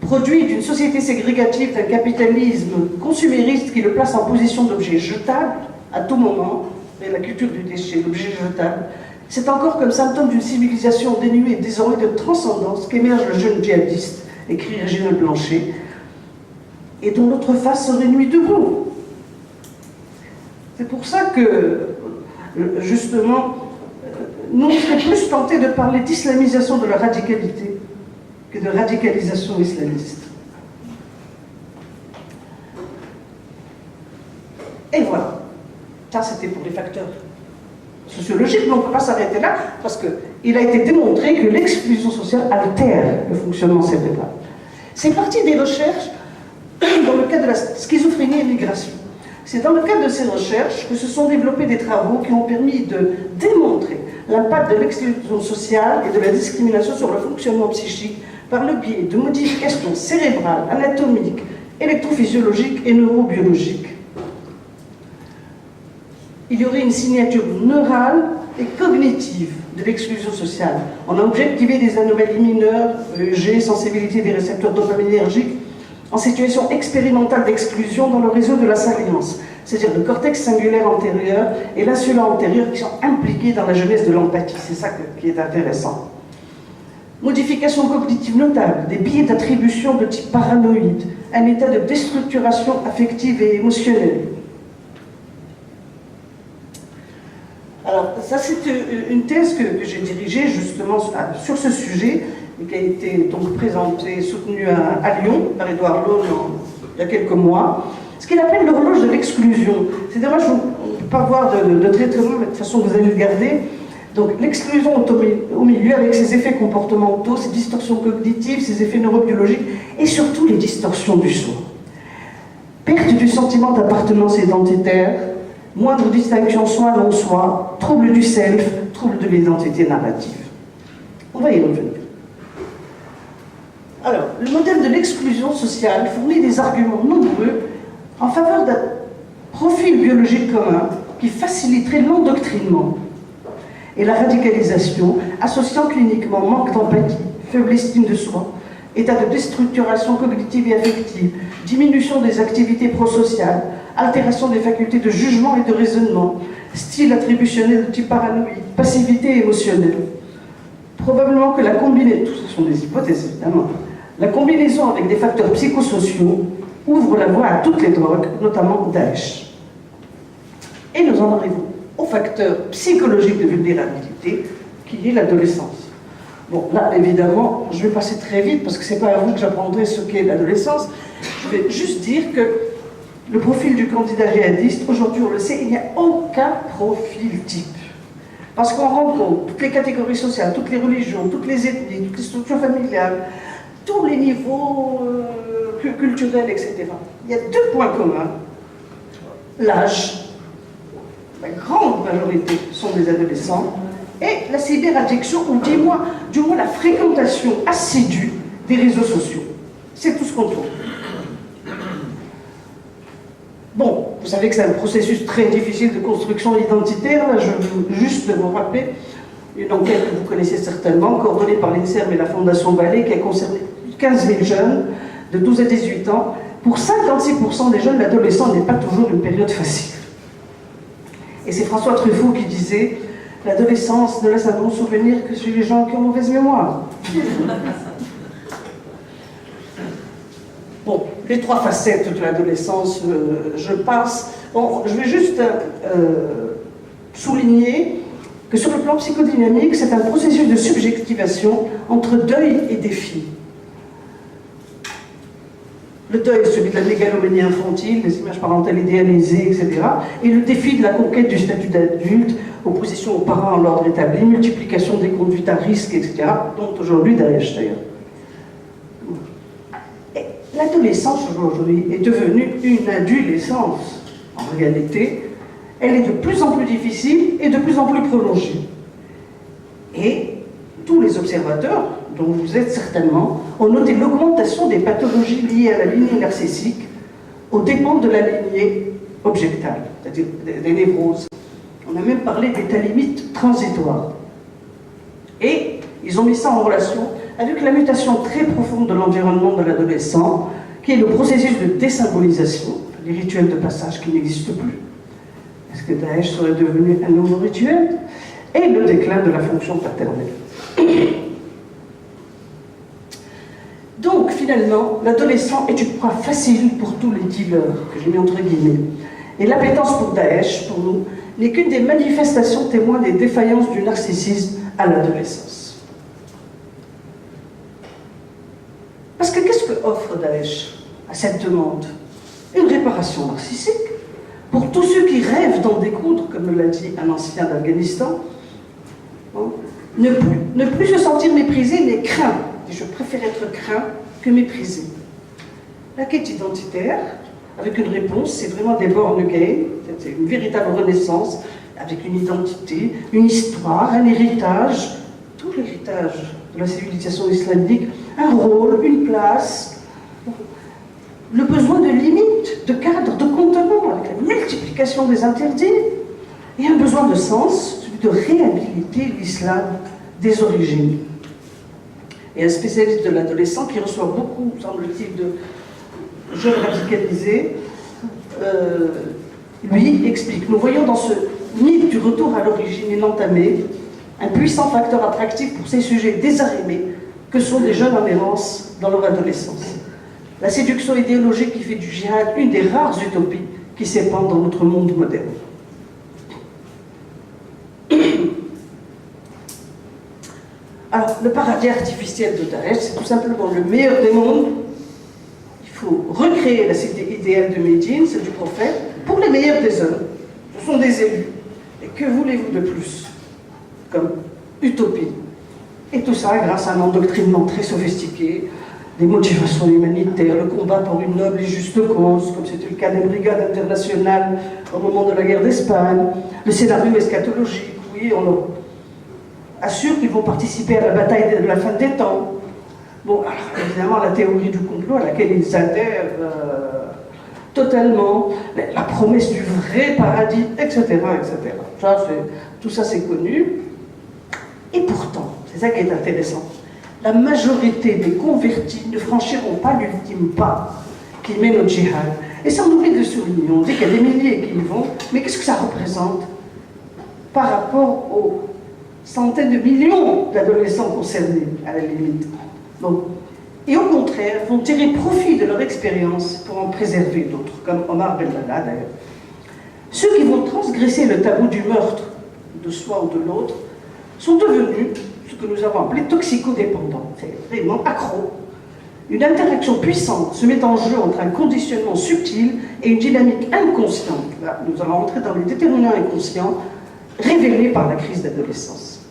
produit d'une société ségrégative, d'un capitalisme consumériste qui le place en position d'objet jetable à tout moment, et la culture du déchet, l'objet jetable, c'est encore comme symptôme d'une civilisation dénuée désormais de transcendance qu'émerge le jeune djihadiste, écrit Réginald Blanchet, et dont l'autre face serait nuit debout. C'est pour ça que, justement, nous on serait plus tentés de parler d'islamisation de la radicalité que de radicalisation islamiste. Et voilà. Ça, c'était pour les facteurs sociologiques, mais on ne peut pas s'arrêter là, parce qu'il a été démontré que l'exclusion sociale altère le fonctionnement cérébral. C'est parti des recherches dans le cadre de la schizophrénie et migration. C'est dans le cadre de ces recherches que se sont développés des travaux qui ont permis de démontrer l'impact de l'exclusion sociale et de la discrimination sur le fonctionnement psychique par le biais de modifications cérébrales, anatomiques, électrophysiologiques et neurobiologiques. Il y aurait une signature neurale et cognitive de l'exclusion sociale. On a objectivé des anomalies mineures, EEG, sensibilité des récepteurs dopaminergiques, en situation expérimentale d'exclusion dans le réseau de la salience, c'est-à-dire le cortex singulaire antérieur et l'insula antérieur qui sont impliqués dans la jeunesse de l'empathie. C'est ça qui est intéressant. Modifications cognitives notables, des biais d'attribution de type paranoïde, un état de déstructuration affective et émotionnelle. Alors, ça c'est une thèse que j'ai dirigée justement sur ce sujet, et qui a été donc présentée, soutenue à Lyon, par Édouard Laune il y a quelques mois, ce qu'il appelle l'horloge de l'exclusion. C'est dommage, on ne peut pas voir de traitement, mais de toute façon vous allez le garder. Donc l'exclusion au milieu avec ses effets comportementaux, ses distorsions cognitives, ses effets neurobiologiques, et surtout les distorsions du soi. Perte du sentiment d'appartenance identitaire, moindre distinction soi-non-soi, trouble du self, trouble de l'identité narrative. On va y revenir. Alors, le modèle de l'exclusion sociale fournit des arguments nombreux en faveur d'un profil biologique commun qui faciliterait l'endoctrinement et la radicalisation, associant cliniquement manque d'empathie, faible estime de soi, état de déstructuration cognitive et affective, diminution des activités prosociales, altération des facultés de jugement et de raisonnement, style attributionnel de type paranoïde, passivité émotionnelle. Probablement que la combinaison, tout ce sont des hypothèses évidemment, la combinaison avec des facteurs psychosociaux ouvre la voie à toutes les drogues, notamment Daesh. Et nous en arrivons au facteur psychologique de vulnérabilité, qui est l'adolescence. Bon, là, évidemment, je vais passer très vite, parce que ce n'est pas à vous que j'apprendrai ce qu'est l'adolescence. Je vais juste dire que le profil du candidat djihadiste, aujourd'hui on le sait, il n'y a aucun profil type. Parce qu'on rencontre toutes les catégories sociales, toutes les religions, toutes les ethnies, toutes les structures familiales, tous les niveaux culturels, etc. Il y a deux points communs. L'âge, la grande majorité sont des adolescents, et la cyberaddiction, ou du moins la fréquentation assidue des réseaux sociaux. C'est tout ce qu'on trouve. Bon, vous savez que c'est un processus très difficile de construction identitaire. Là, je veux juste vous rappeler une enquête que vous connaissez certainement, coordonnée par l'INSERM et la Fondation Vallée, qui a concerné 15 000 jeunes de 12 à 18 ans, pour 56% des jeunes, l'adolescence n'est pas toujours une période facile. Et c'est François Truffaut qui disait « L'adolescence ne laisse un bon souvenir que chez les gens qui ont mauvaise mémoire. » Bon, les 3 facettes de l'adolescence, je passe. Bon, je vais juste souligner que sur le plan psychodynamique, c'est un processus de subjectivation entre deuil et défi. Le deuil, celui de la mégalomanie infantile, des images parentales idéalisées, etc. Et le défi de la conquête du statut d'adulte, opposition aux parents en l'ordre établi, multiplication des conduites à risque, etc. dont aujourd'hui Daesh d'ailleurs. L'adolescence aujourd'hui est devenue une adolescence. En réalité, elle est de plus en plus difficile et de plus en plus prolongée. Et tous les observateurs, dont vous êtes certainement, ont noté l'augmentation des pathologies liées à la lignée narcissique aux dépens de la lignée objectale, c'est-à-dire des névroses. On a même parlé d'état limite transitoire. Et ils ont mis ça en relation avec la mutation très profonde de l'environnement de l'adolescent, qui est le processus de désymbolisation, les rituels de passage qui n'existent plus. Est-ce que Daesh serait devenu un nouveau rituel? Et le déclin de la fonction paternelle. Donc, finalement, l'adolescent est une proie facile pour tous les dealers, que j'ai mis entre guillemets. Et l'appétence pour Daesh, pour nous, n'est qu'une des manifestations témoins des défaillances du narcissisme à l'adolescence. Parce que qu'est-ce que offre Daesh à cette demande? Une réparation narcissique pour tous ceux qui rêvent d'en découdre, comme l'a dit un ancien d'Afghanistan. Ne plus se sentir méprisé, mais craint. Et je préfère être craint que méprisé. La quête identitaire, avec une réponse, c'est vraiment des born again, c'est une véritable renaissance, avec une identité, une histoire, un héritage, tout l'héritage de la civilisation islamique, un rôle, une place, le besoin de limites, de cadres, de contenants, avec la multiplication des interdits, et un besoin de sens, celui de réhabiliter l'islam des origines. Et un spécialiste de l'adolescent qui reçoit beaucoup, semble-t-il, de jeunes radicalisés, lui explique: nous voyons dans ce mythe du retour à l'origine inentamée un puissant facteur attractif pour ces sujets désarrimés que sont les jeunes en errance dans leur adolescence. La séduction idéologique qui fait du djihad une des rares utopies qui s'épandent dans notre monde moderne. Alors, le paradis artificiel de Daesh, c'est tout simplement le meilleur des mondes. Il faut recréer la cité idéale de Médine, celle du prophète, pour les meilleurs des hommes. Ce sont des élus. Et que voulez-vous de plus comme utopie? Et tout ça grâce à un endoctrinement très sophistiqué, des motivations humanitaires, le combat pour une noble et juste cause, comme c'était le cas des brigades internationales au moment de la guerre d'Espagne, le scénario eschatologique, oui, on leur assure qu'ils vont participer à la bataille de la fin des temps. Bon, alors évidemment, la théorie du complot à laquelle ils adhèrent totalement, la promesse du vrai paradis, etc., etc. Tout ça, c'est connu. Et pourtant, c'est ça qui est intéressant, la majorité des convertis ne franchiront pas l'ultime pas qui mène au djihad. Et ça, on oublie de souligner. On dit qu'il y a des milliers qui y vont, mais qu'est-ce que ça représente par rapport aux centaines de millions d'adolescents concernés, à la limite? Donc, et au contraire, vont tirer profit de leur expérience pour en préserver d'autres, comme Omar Ben-Lala d'ailleurs. Ceux qui vont transgresser le tabou du meurtre de soi ou de l'autre sont devenus ce que nous avons appelé toxicodépendants, c'est vraiment accro. Une interaction puissante se met en jeu entre un conditionnement subtil et une dynamique inconsciente. Là, nous allons entrer dans les déterminants inconscients révélés par la crise d'adolescence.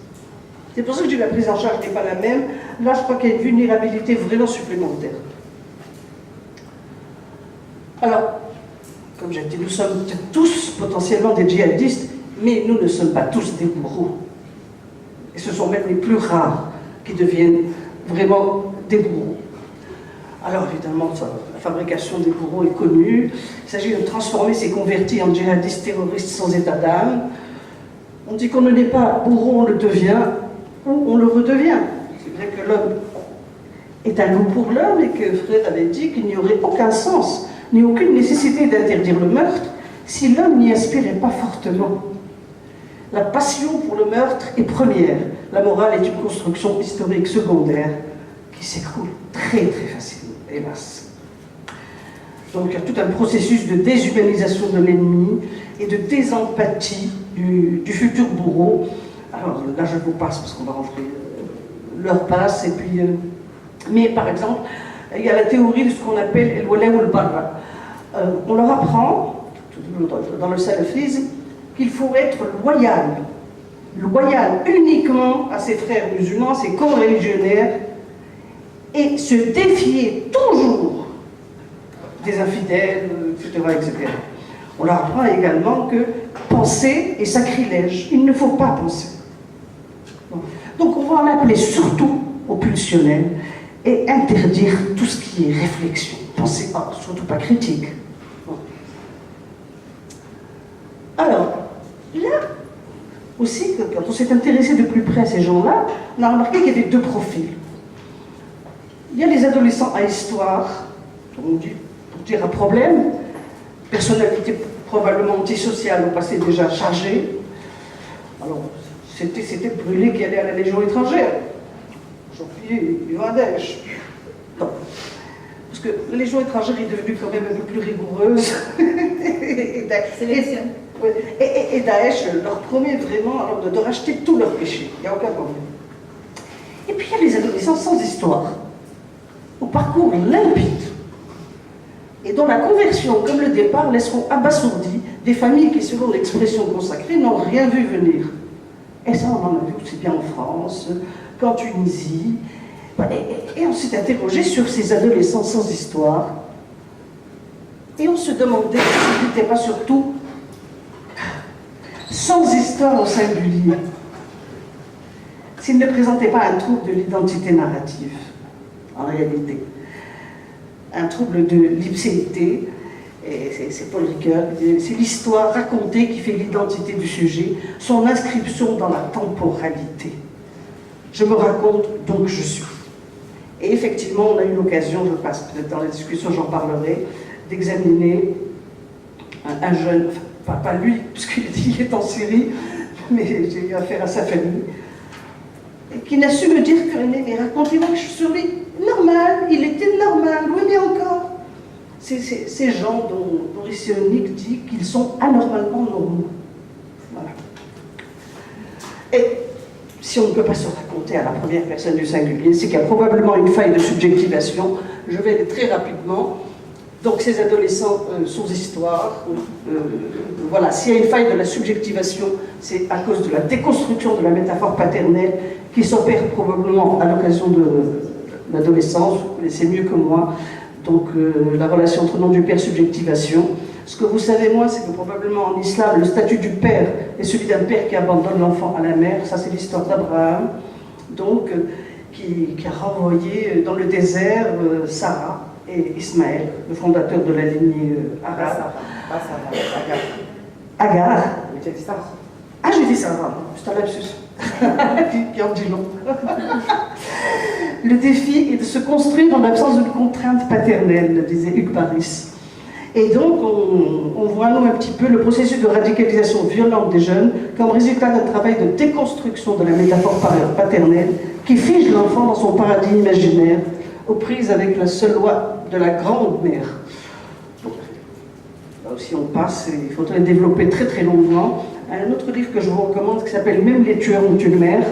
C'est pour ça que je dis que la prise en charge n'est pas la même. Là, je crois qu'il y a une vulnérabilité vraiment supplémentaire. Alors, comme j'ai dit, nous sommes tous potentiellement des djihadistes, mais nous ne sommes pas tous des bourreaux. Et ce sont même les plus rares qui deviennent vraiment des bourreaux. Alors évidemment, la fabrication des bourreaux est connue. Il s'agit de transformer ces convertis en djihadistes terroristes sans état d'âme. On dit qu'on ne n'est pas bourreau, on le devient, ou on le redevient. C'est vrai que l'homme est un loup pour l'homme et que Freud avait dit qu'il n'y aurait aucun sens ni aucune nécessité d'interdire le meurtre si l'homme n'y aspirait pas fortement. La passion pour le meurtre est première. La morale est une construction historique secondaire qui s'écroule très très facilement, hélas. Donc il y a tout un processus de déshumanisation de l'ennemi et de désempathie du futur bourreau. Alors là je vous passe parce qu'on va rentrer, l'heure passe et puis... mais par exemple, il y a la théorie de ce qu'on appelle el wala ou le barra. On leur apprend, dans le salafisme, qu'il faut être loyal uniquement à ses frères musulmans, ses co-religionnaires, et se défier toujours des infidèles, etc. On leur apprend également que penser est sacrilège, il ne faut pas penser. Donc on va en appeler surtout au pulsionnel et interdire tout ce qui est réflexion, pensée pas, surtout pas critique. Alors, là aussi, quand on s'est intéressé de plus près à ces gens-là, on a remarqué qu'il y avait deux profils. Il y a les adolescents à histoire, on dit, pour dire à problème, personnalité probablement antisociale, au passé déjà chargée. Alors, c'était Brûlé qui allait à la Légion étrangère. Aujourd'hui, il va à Daesh. Non. Parce que la Légion étrangère est devenue quand même un peu plus rigoureuse. Et Daesh leur promet vraiment alors, de racheter tous leurs péchés. Il n'y a aucun problème. Et puis il y a les adolescents sans histoire, au parcours limpide, et dont la conversion comme le départ laisseront abasourdis des familles qui, selon l'expression consacrée, n'ont rien vu venir. Et ça, on en a vu aussi bien en France qu'en Tunisie. Et on s'est interrogé sur ces adolescents sans histoire. Et on se demandait s'ils n'étaient pas surtout sans histoire au singulier, s'ils ne présentaient pas un trouble de l'identité narrative, en réalité. Un trouble de l'ipséité, et c'est Paul Ricoeur, c'est l'histoire racontée qui fait l'identité du sujet, son inscription dans la temporalité. Je me raconte, donc je suis. Et effectivement, on a eu l'occasion, je passe peut-être dans la discussion, j'en parlerai, d'examiner un jeune, enfin, pas lui, puisqu'il est en Syrie, mais j'ai eu affaire à sa famille, et qui n'a su me dire que mais racontez-moi que je suis sur lui. Normal, il était normal, oui mais encore. Ces gens dont Risséonique dit qu'ils sont anormalement normaux. Voilà. Et si on ne peut pas se raconter à la première personne du singulier, c'est qu'il y a probablement une faille de subjectivation. Je vais aller très rapidement. Donc ces adolescents sans histoire, voilà, s'il y a une faille de la subjectivation, c'est à cause de la déconstruction de la métaphore paternelle qui s'opère probablement à l'occasion de l'adolescence, vous connaissez mieux que moi, donc la relation entre nom du père, subjectivation. Ce que vous savez moins, c'est que probablement en islam, le statut du père est celui d'un père qui abandonne l'enfant à la mère, ça c'est l'histoire d'Abraham, donc qui a renvoyé dans le désert Sarah et Ismaël, le fondateur de la lignée arabe. Agar. J'ai dit ça. Ah, j'ai dit Sarah, c'est un lapsus. qui en dit long. Le défi est de se construire en l'absence d'une contrainte paternelle, disait Hugues Paris. Et donc, on voit nous un petit peu le processus de radicalisation violente des jeunes comme résultat d'un travail de déconstruction de la métaphore paternelle qui fige l'enfant dans son paradis imaginaire, aux prises avec la seule loi de la grande-mère. Là aussi on passe, et il faudrait développer très très longuement. Un autre livre que je vous recommande qui s'appelle « Même les tueurs ont une mère ».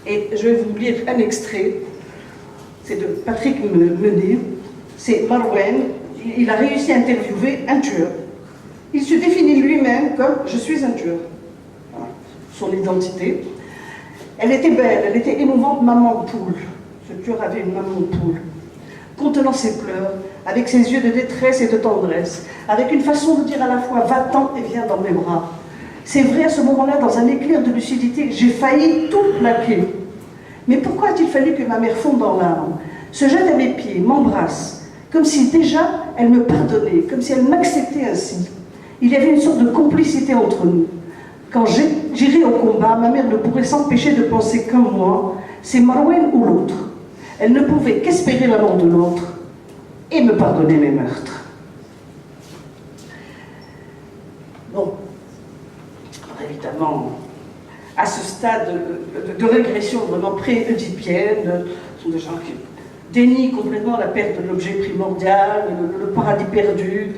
Et je vais vous lire un extrait, c'est de Patrick Menet, c'est Marwen, il a réussi à interviewer un tueur. Il se définit lui-même comme « je suis un tueur ». Voilà. Son identité. Elle était belle, elle était émouvante, maman poule. Ce tueur avait une maman poule, contenant ses pleurs, avec ses yeux de détresse et de tendresse, avec une façon de dire à la fois « va-t'en et viens dans mes bras ». C'est vrai, à ce moment-là, dans un éclair de lucidité, j'ai failli tout plaquer. Mais pourquoi a-t-il fallu que ma mère fonde dans l'arme, se jette à mes pieds, m'embrasse, comme si déjà elle me pardonnait, comme si elle m'acceptait ainsi. Il y avait une sorte de complicité entre nous. Quand j'irai au combat, ma mère ne pourrait s'empêcher de penser comme moi, c'est Marwen ou l'autre. Elle ne pouvait qu'espérer la mort de l'autre et me pardonner mes meurtres. Bon, alors évidemment, à ce stade de régression vraiment pré-oedipienne, ce sont des gens qui dénient complètement la perte de l'objet primordial, le paradis perdu.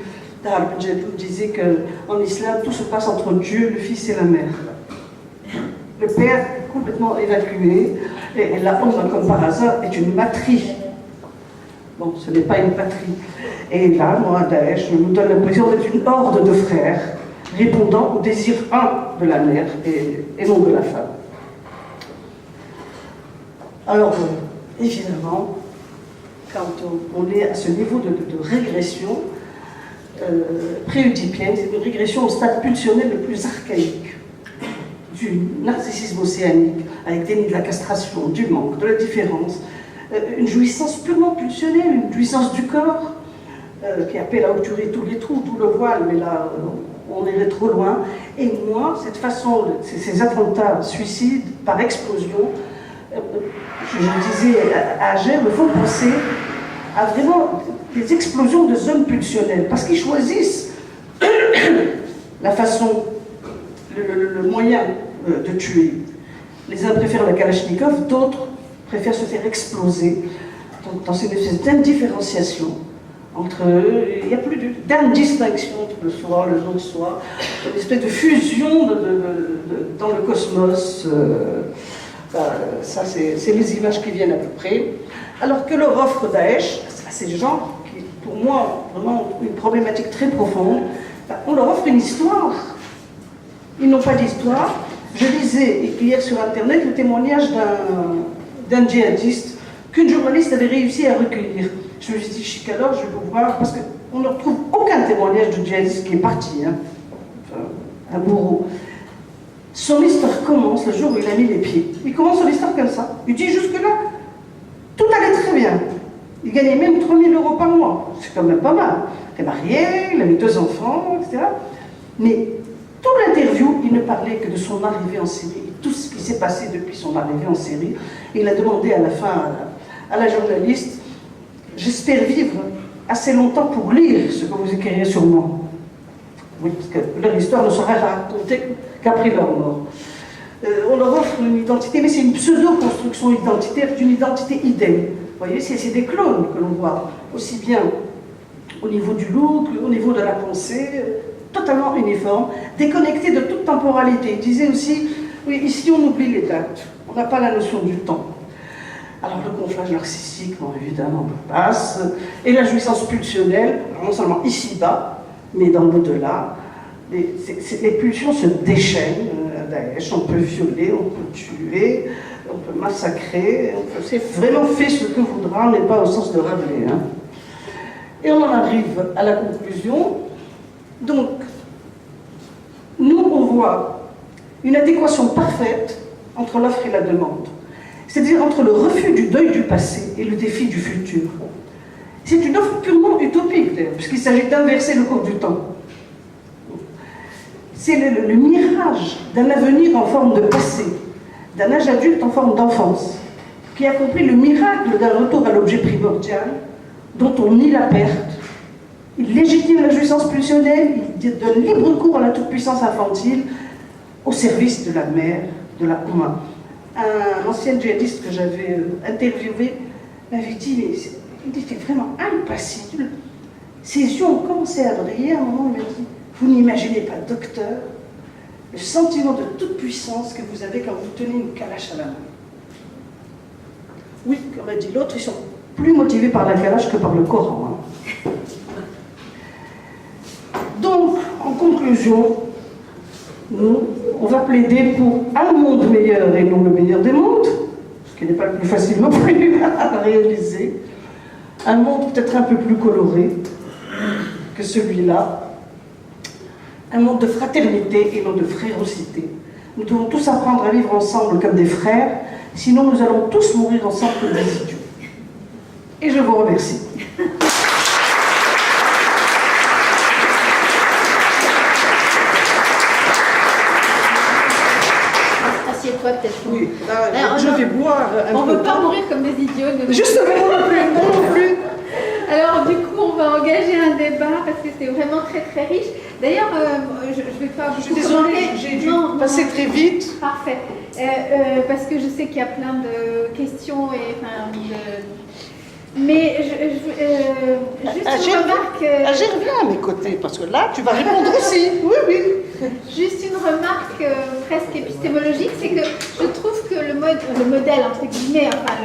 Al-Jadou disait qu'en islam, tout se passe entre Dieu, le Fils et la Mère. Le Père est complètement évacué, et la Oumma, comme par hasard, est une matrie. Bon, ce n'est pas une patrie. Et là, moi, Daesh nous donne l'impression d'être une horde de frères, répondant au désir un de la mère et non de la femme. Alors, évidemment, quand on est à ce niveau de régression pré-oedipienne, c'est une régression au stade pulsionnel le plus archaïque du narcissisme océanique, avec déni de la castration, du manque, de la différence, une jouissance purement pulsionnelle, une jouissance du corps, qui appelle à obturer tous les trous, tout le voile, mais là, on irait trop loin. Et moi, cette façon, ces attentats suicides par explosion, je disais à Agère, me font penser à vraiment des explosions de zones pulsionnelles, parce qu'ils choisissent la façon, le moyen de tuer. Les uns préfèrent la Kalachnikov, d'autres préfèrent se faire exploser. Donc, dans cette espèce d'indifférenciation entre eux, il n'y a plus d'indistinction entre le soi, le non-soi, une espèce de fusion dans le cosmos. Ça, c'est les images qui viennent à peu près. Alors que leur offre Daesh, à ces gens, qui, pour moi, vraiment une problématique très profonde, on leur offre une histoire. Ils n'ont pas d'histoire. Je lisais hier sur Internet le témoignage d'un djihadiste qu'une journaliste avait réussi à recueillir. Je me suis dit, chic alors, je vais vous voir, parce qu'on ne retrouve aucun témoignage de djihadiste qui est parti, hein. Enfin, un bourreau. Son histoire commence le jour où il a mis les pieds. Il commence son histoire comme ça. Il dit jusque-là, tout allait très bien. Il gagnait même 3 000 € par mois. C'est quand même pas mal. Il est marié, il avait 2 enfants, etc. Mais toute l'interview, il ne parlait que de son arrivée en Syrie. Tout ce qui s'est passé depuis son arrivée en Syrie. Et il a demandé à la fin à la journaliste, j'espère vivre assez longtemps pour lire ce que vous écrirez sur moi. Oui, parce que leur histoire ne sera racontée qu'après leur mort. On leur offre une identité, mais c'est une pseudo-construction identitaire d'une identité idem. Vous voyez, c'est des clones que l'on voit, aussi bien au niveau du look, au niveau de la pensée, totalement uniforme, déconnecté de toute temporalité. Il disait aussi, oui, ici on oublie les dates, on n'a pas la notion du temps. Alors le gonflage narcissique, bon, évidemment, passe, et la jouissance pulsionnelle, non seulement ici-bas, mais dans l'au-delà, les pulsions se déchaînent à Daesh, on peut violer, on peut tuer, on peut massacrer, c'est vraiment fait ce que voudra, mais pas au sens de Rabelais. Hein. Et on en arrive à la conclusion. Donc, nous, on voit une adéquation parfaite entre l'offre et la demande. C'est-à-dire entre le refus du deuil du passé et le défi du futur. C'est une offre purement utopique, d'ailleurs, puisqu'il s'agit d'inverser le cours du temps. C'est le mirage d'un avenir en forme de passé, d'un âge adulte en forme d'enfance, qui accomplit le miracle d'un retour à l'objet primordial, dont on nie la perte. Il légitime la jouissance pulsionnelle, il donne libre cours à la toute-puissance infantile, au service de la mère, de la Oumma. Un ancien djihadiste que j'avais interviewé m'avait dit, mais il était vraiment impassible. Ses yeux ont commencé à briller. À un moment, il m'a dit, vous n'imaginez pas, docteur, le sentiment de toute puissance que vous avez quand vous tenez une calache à la main. Oui, comme a dit l'autre, ils sont plus motivés par la calache que par le Coran. Hein. Donc, en conclusion, nous, on va plaider pour un monde meilleur et non le meilleur des mondes, ce qui n'est pas le plus facile non plus à réaliser. Un monde peut-être un peu plus coloré que celui-là. Un monde de fraternité et non de frérocité. Nous devons tous apprendre à vivre ensemble comme des frères, sinon nous allons tous mourir ensemble comme des idiots. Et je vous remercie. Assieds-toi. toi peut-être. Oui, là, Alors, je vais boire un on peu. ne veut pas mourir comme des idiots. Justement, non plus, non plus. Alors du coup, on va engager un débat parce que c'est vraiment très très riche. D'ailleurs, je ne vais pas Je suis beaucoup désolée, commenter. j'ai dû Non, passer très vite. Parfait. Parce que je sais qu'il y a plein de questions et enfin, mais juste une remarque. J'y reviens à mes côtés parce que là, tu vas répondre aussi. Oui, oui. Juste une remarque presque épistémologique, c'est que je trouve que le modèle entre guillemets, enfin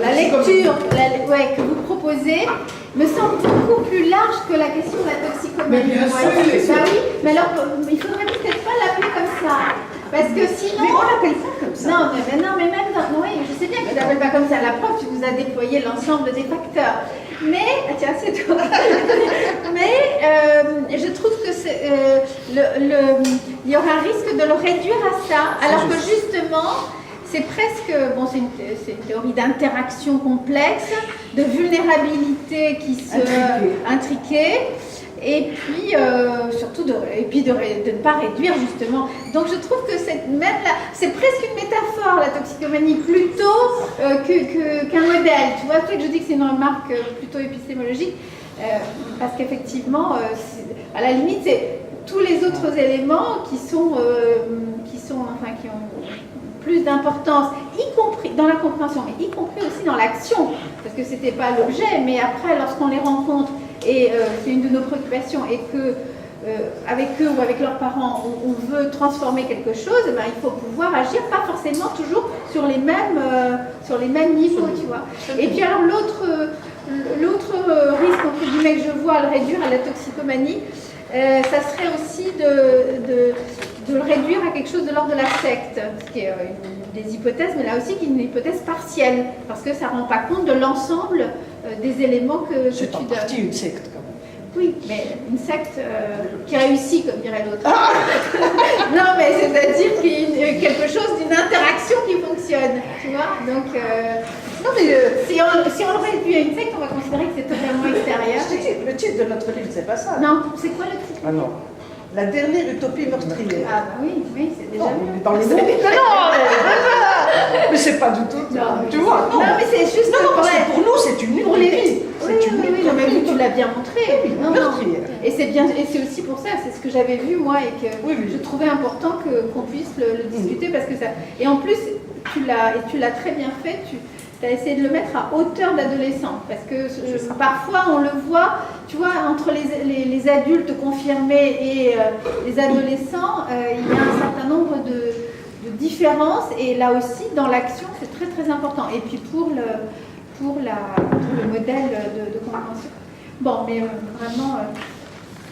la lecture que vous proposez me semble beaucoup plus large que la question de la toxicomanie. Mais bien sûr. Bah oui, mais alors il faudrait peut-être pas l'appeler comme ça. Parce que sinon. Mais on l'appelle pas comme ça. Non, mais même dans. Oui, je sais bien que tu l'appelles pas comme ça. La preuve, tu nous as déployé l'ensemble des facteurs. Mais, tiens, c'est toi. Mais je trouve que il y aura un risque de le réduire à ça. Alors que justement, c'est presque, bon, c'est une théorie d'interaction complexe, de vulnérabilité qui se intriquée. Et puis, surtout, de ne pas réduire, justement. Donc, je trouve que c'est presque une métaphore, la toxicomanie, plutôt qu'un modèle. Tu vois, c'est que je dis que c'est une remarque plutôt épistémologique, parce qu'effectivement, à la limite, c'est tous les autres éléments qui ont plus d'importance, y compris dans la compréhension, mais y compris aussi dans l'action, parce que c'était pas l'objet, mais après, lorsqu'on les rencontre, et c'est une de nos préoccupations, et que avec eux ou avec leurs parents, on veut transformer quelque chose, ben, il faut pouvoir agir, pas forcément toujours sur les mêmes niveaux, tu vois. Et puis alors l'autre risque, entre guillemets, que je vois à le réduire à la toxicomanie, ça serait aussi de le réduire à quelque chose de l'ordre de la secte, ce qui est une des hypothèses, mais là aussi qui est une hypothèse partielle, parce que ça ne rend pas compte de l'ensemble des éléments que tu donnes. C'est en partie une secte, quand même. Oui, mais une secte qui réussit, comme dirait l'autre. Non, mais c'est-à-dire qu'il y a quelque chose d'une interaction qui fonctionne, tu vois. Donc, non, mais si on le réduit à une secte, on va considérer que c'est totalement extérieur. Le titre de notre livre, c'est pas ça. Non, c'est quoi le titre? Ah non. La dernière utopie meurtrière. Ah bah oui, c'est déjà Non, bien. mais dans les mots. Mais c'est pas du tout. Non, tu vois, non. Non, mais c'est juste Non, parce que pour nous, c'est une pour les utopie. C'est une oui, non, mais tu l'as bien montré. Non, non. meurtrière. Et c'est bien, et c'est aussi pour ça, c'est ce que j'avais vu moi et que je trouvais important qu'on puisse le discuter parce que ça. Et en plus, tu l'as très bien fait. Tu as essayé de le mettre à hauteur d'adolescent parce que parfois on le voit, tu vois, entre les adultes confirmés et les adolescents, il y a un certain nombre de différences et là aussi dans l'action c'est très très important. Et puis pour le modèle de compréhension. Bon, mais vraiment,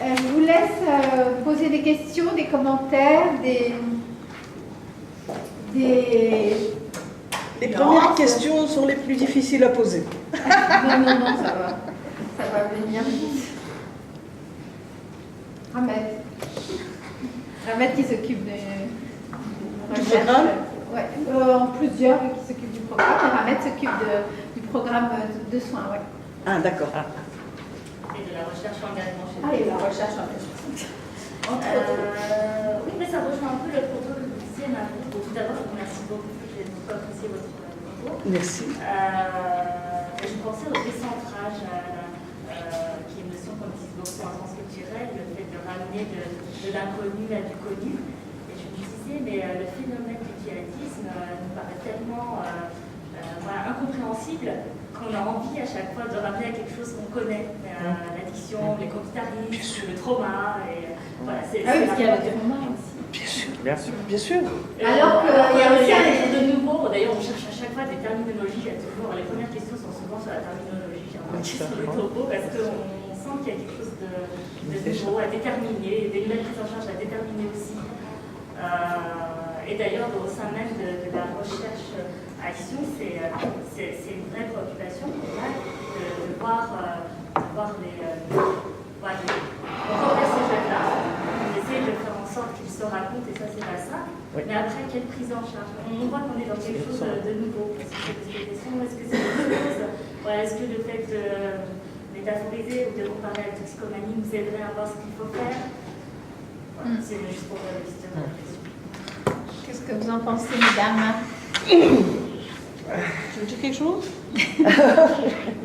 je vous laisse poser des questions, des commentaires, Les premières questions sont les plus difficiles à poser. Non, ça va venir vite. Ahmed qui s'occupe Du programme. Ouais, en plusieurs qui s'occupent du programme. Et Ahmed s'occupe du programme de soins, ouais. Ah, d'accord. Et de la recherche engagement chez Ah, et la recherche engagement. Oui, mais ça rejoint un peu le propos que vous disiez, Marie. Bon, tout d'abord, je vous remercie beaucoup. J'ai beaucoup apprécié votre propos. Merci. Je pensais au décentrage, qui est une notion qu'on utilise beaucoup en transculturel, le fait de ramener de l'inconnu à du connu. Et je me disais, mais le phénomène du djihadisme nous paraît tellement incompréhensible qu'on a envie à chaque fois de ramener à quelque chose qu'on connaît, l'addiction, les communautarismes, le trauma. Et, voilà, Parce qu'il y a le trauma aussi. Bien sûr. Alors qu'il y a aussi quelque chose de nouveau. D'ailleurs, on cherche à chaque fois des terminologies. Il y a toujours, les premières questions sont souvent sur la terminologie, sur les topos, parce qu'on sent qu'il y a quelque chose de nouveau à déterminer, des nouvelles prises en charge à déterminer aussi. Et d'ailleurs, au sein même de la recherche action, c'est une vraie préoccupation pour moi de voir on repère ces jeunes-là, on essaie de faire en sorte qu'ils se racontent, et ça, c'est pas ça. Oui. Mais après, quelle prise en charge? On voit qu'on est dans quelque chose de nouveau. Est-ce que c'est des questions? Est-ce que c'est autre chose? Est-ce que le fait de métaphoriser ou de comparer à la toxicomanie nous aiderait à voir ce qu'il faut faire? Voilà, c'est juste pour réussir la question. Ok. Qu'est-ce que vous en pensez, mesdames? Tu veux dire quelque chose?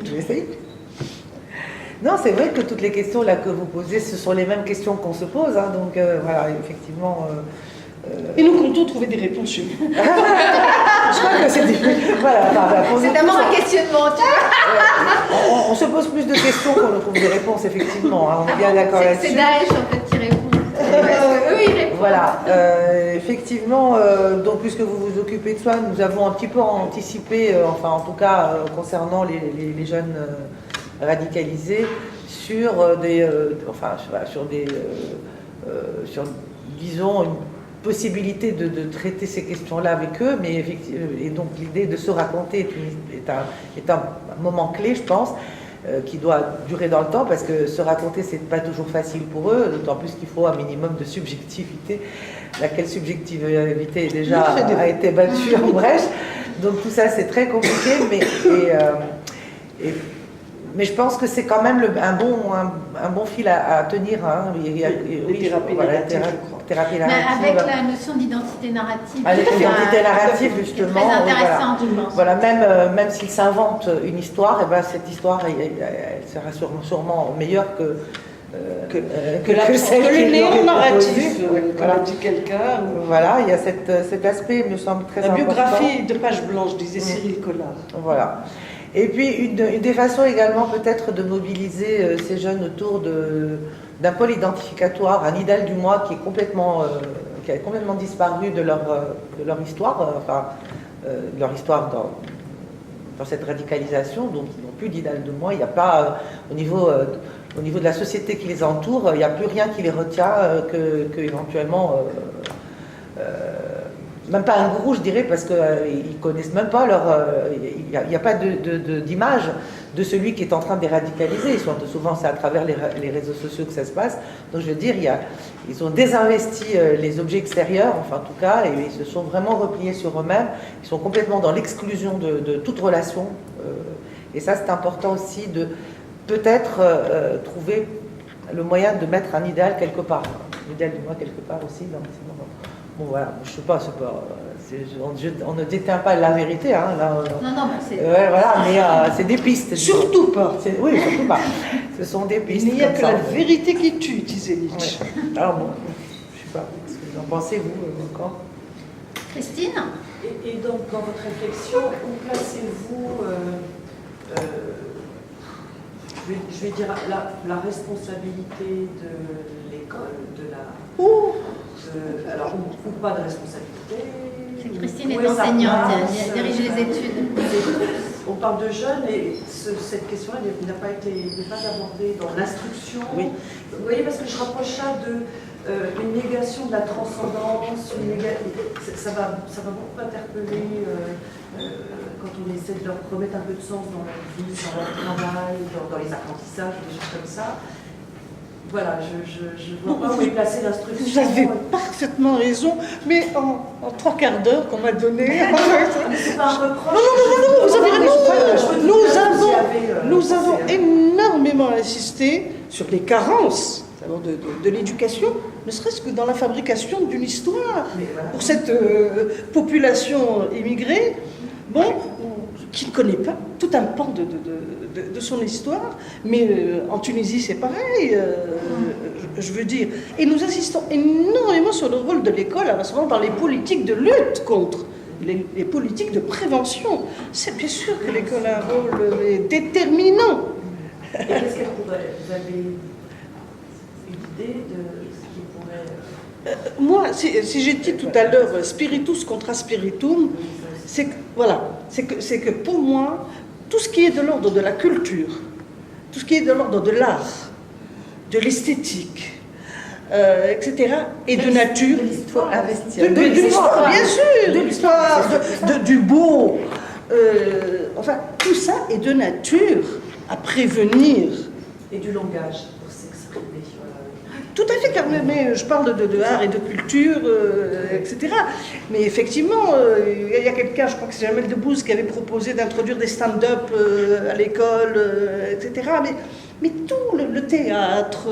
Je vais essayer. Non, c'est vrai que toutes les questions là que vous posez, ce sont les mêmes questions qu'on se pose. Hein, donc voilà, effectivement. Et nous comptons trouver des réponses chez nous. Je crois que c'est voilà, c'est d'abord un questionnement, tu vois. on se pose plus de questions qu'on trouve des réponses, effectivement. Hein, on est bien d'accord là-dessus. C'est Daesh en fait qui répond. Parce que eux, ils répondent. Voilà, effectivement, donc puisque vous vous occupez de ça, nous avons un petit peu anticipé, enfin en tout cas concernant les jeunes radicalisés, sur disons une possibilité de traiter ces questions-là avec eux, mais et donc l'idée de se raconter est un moment clé, je pense, qui doit durer dans le temps, parce que se raconter, c'est pas toujours facile pour eux, d'autant plus qu'il faut un minimum de subjectivité, laquelle subjectivité déjà a été battue en brèche. Donc tout ça, c'est très compliqué, mais je pense que c'est quand même un bon fil à tenir. Hein. Les thérapies narratives, thérapie mais narrative. avec la notion d'identité narrative. Avec l'identité narrative, justement. Très intéressante, je pense. Voilà, même s'il s'invente une histoire, et ben cette histoire, elle sera sûrement meilleure que le néo-narratif, comme a dit quelqu'un. Voilà, il y a cet aspect, il me semble très important. La biographie de page blanche, disait Cyril Collard. Voilà. Et puis, une des façons également peut-être de mobiliser ces jeunes autour d'un pôle identificatoire, un idéal du moi qui a complètement disparu de leur histoire, leur histoire dans cette radicalisation, donc ils n'ont plus d'idéal de moi, il n'y a pas, au niveau de la société qui les entoure, il n'y a plus rien qui les retient que éventuellement... même pas un gourou, je dirais, parce qu'ils ne connaissent même pas il n'y a pas d'image de celui qui est en train de les radicaliser. Souvent, c'est à travers les réseaux sociaux que ça se passe. Donc, je veux dire, ils ont désinvesti les objets extérieurs, enfin, en tout cas, et ils se sont vraiment repliés sur eux-mêmes. Ils sont complètement dans l'exclusion de toute relation. Et ça, c'est important aussi de peut-être trouver le moyen de mettre un idéal quelque part. L'idéal du moi quelque part aussi dans ces moments. Bon voilà, je sais pas, on ne détient pas la vérité, hein, là. Non, c'est... voilà, mais c'est des pistes. Surtout pas. Oui, surtout pas. Ce sont des pistes. Il n'y a que la vérité qui tue, disait Nietzsche. Ouais. Alors bon, je sais pas, qu'est-ce que vous en pensez, vous, encore? Christine? Et donc, dans votre réflexion, où placez-vous, je vais dire, la responsabilité de l'école, de la... alors, ou pas de responsabilité. Christine est enseignante, elle dirige les études. On parle de jeunes et cette question-là n'est pas abordée dans l'instruction. Oui. Vous voyez, parce que je rapproche ça une négation de la transcendance, ça va beaucoup interpeller quand on essaie de leur remettre un peu de sens dans leur vie, dans leur travail, dans les apprentissages, des choses comme ça. Voilà, je vois pas où est placée l'instruction. Vous avez parfaitement raison, mais en 3 quarts d'heure qu'on m'a donné... C'est pas un reproche. Non, vous avez raison. Nous avons c'est- énormément insisté sur les carences de l'éducation, ne serait-ce que dans la fabrication d'une histoire. Mais voilà. Pour cette population immigrée, qui ne connaît pas tout un pan de son histoire, mais en Tunisie c'est pareil, je veux dire. Et nous insistons énormément sur le rôle de l'école, à ce moment dans les politiques de lutte contre, les politiques de prévention. C'est bien sûr que l'école a un rôle déterminant. Et qu'est-ce qu'elle pourrait... Vous avez une idée de ce qui pourrait... Moi, si j'ai dit tout à l'heure spiritus contra spiritum, c'est que pour moi, tout ce qui est de l'ordre de la culture, tout ce qui est de l'ordre de l'art, de l'esthétique, etc., est de nature. De l'histoire, investir. De l'histoire, bien sûr, de l'histoire, du beau. Enfin, tout ça est de nature à prévenir. Et du langage pour s'exprimer. Tout à fait, car mais je parle de art et de culture, etc. Mais effectivement, il y a quelqu'un, je crois que c'est Jamel Debbouze, qui avait proposé d'introduire des stand-up à l'école, etc. Mais tout le théâtre,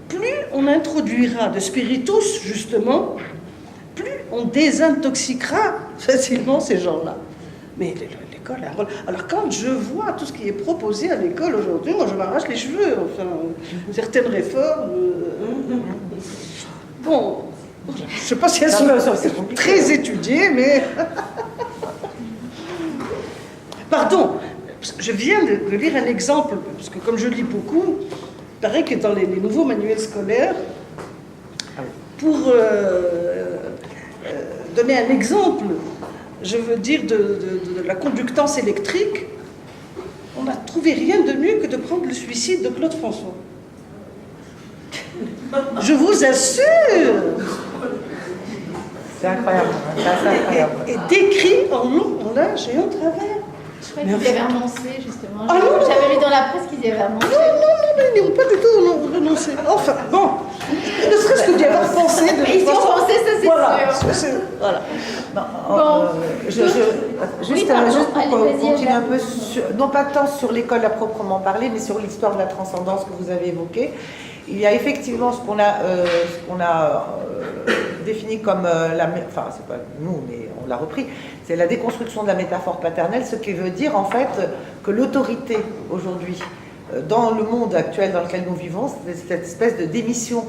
plus on introduira de spiritus, justement, on désintoxiquera facilement ces gens-là. Mais l'école a un rôle. Alors quand je vois tout ce qui est proposé à l'école aujourd'hui, moi je m'arrache les cheveux. Enfin, certaines réformes. Bon, je ne sais pas si elles sont très étudiées, mais. Pardon, je viens de lire un exemple, parce que comme je lis beaucoup, il paraît que dans les nouveaux manuels scolaires, pour donner un exemple, je veux dire, de la conductance électrique, on n'a trouvé rien de mieux que de prendre le suicide de Claude François. Je vous assure! C'est incroyable. C'est incroyable. Et décrit en long, en large et en travers. Je crois qu'ils avaient renoncé, justement. Ah non, J'avais lu dans la presse qu'ils avaient renoncé. Non, ils n'ont pas du tout renoncé. Enfin, bon, ne serait-ce que d'y avoir pensé. Mais ils y ont pensé, ça c'est Voilà, sûr. voilà. Juste pour continuer un peu, non pas tant sur l'école à proprement parler, mais sur l'histoire de la transcendance que vous avez évoquée. Il y a effectivement ce qu'on a défini comme enfin c'est pas nous, mais on l'a repris, c'est la déconstruction de la métaphore paternelle, ce qui veut dire en fait que l'autorité aujourd'hui, dans le monde actuel dans lequel nous vivons, c'est cette espèce de démission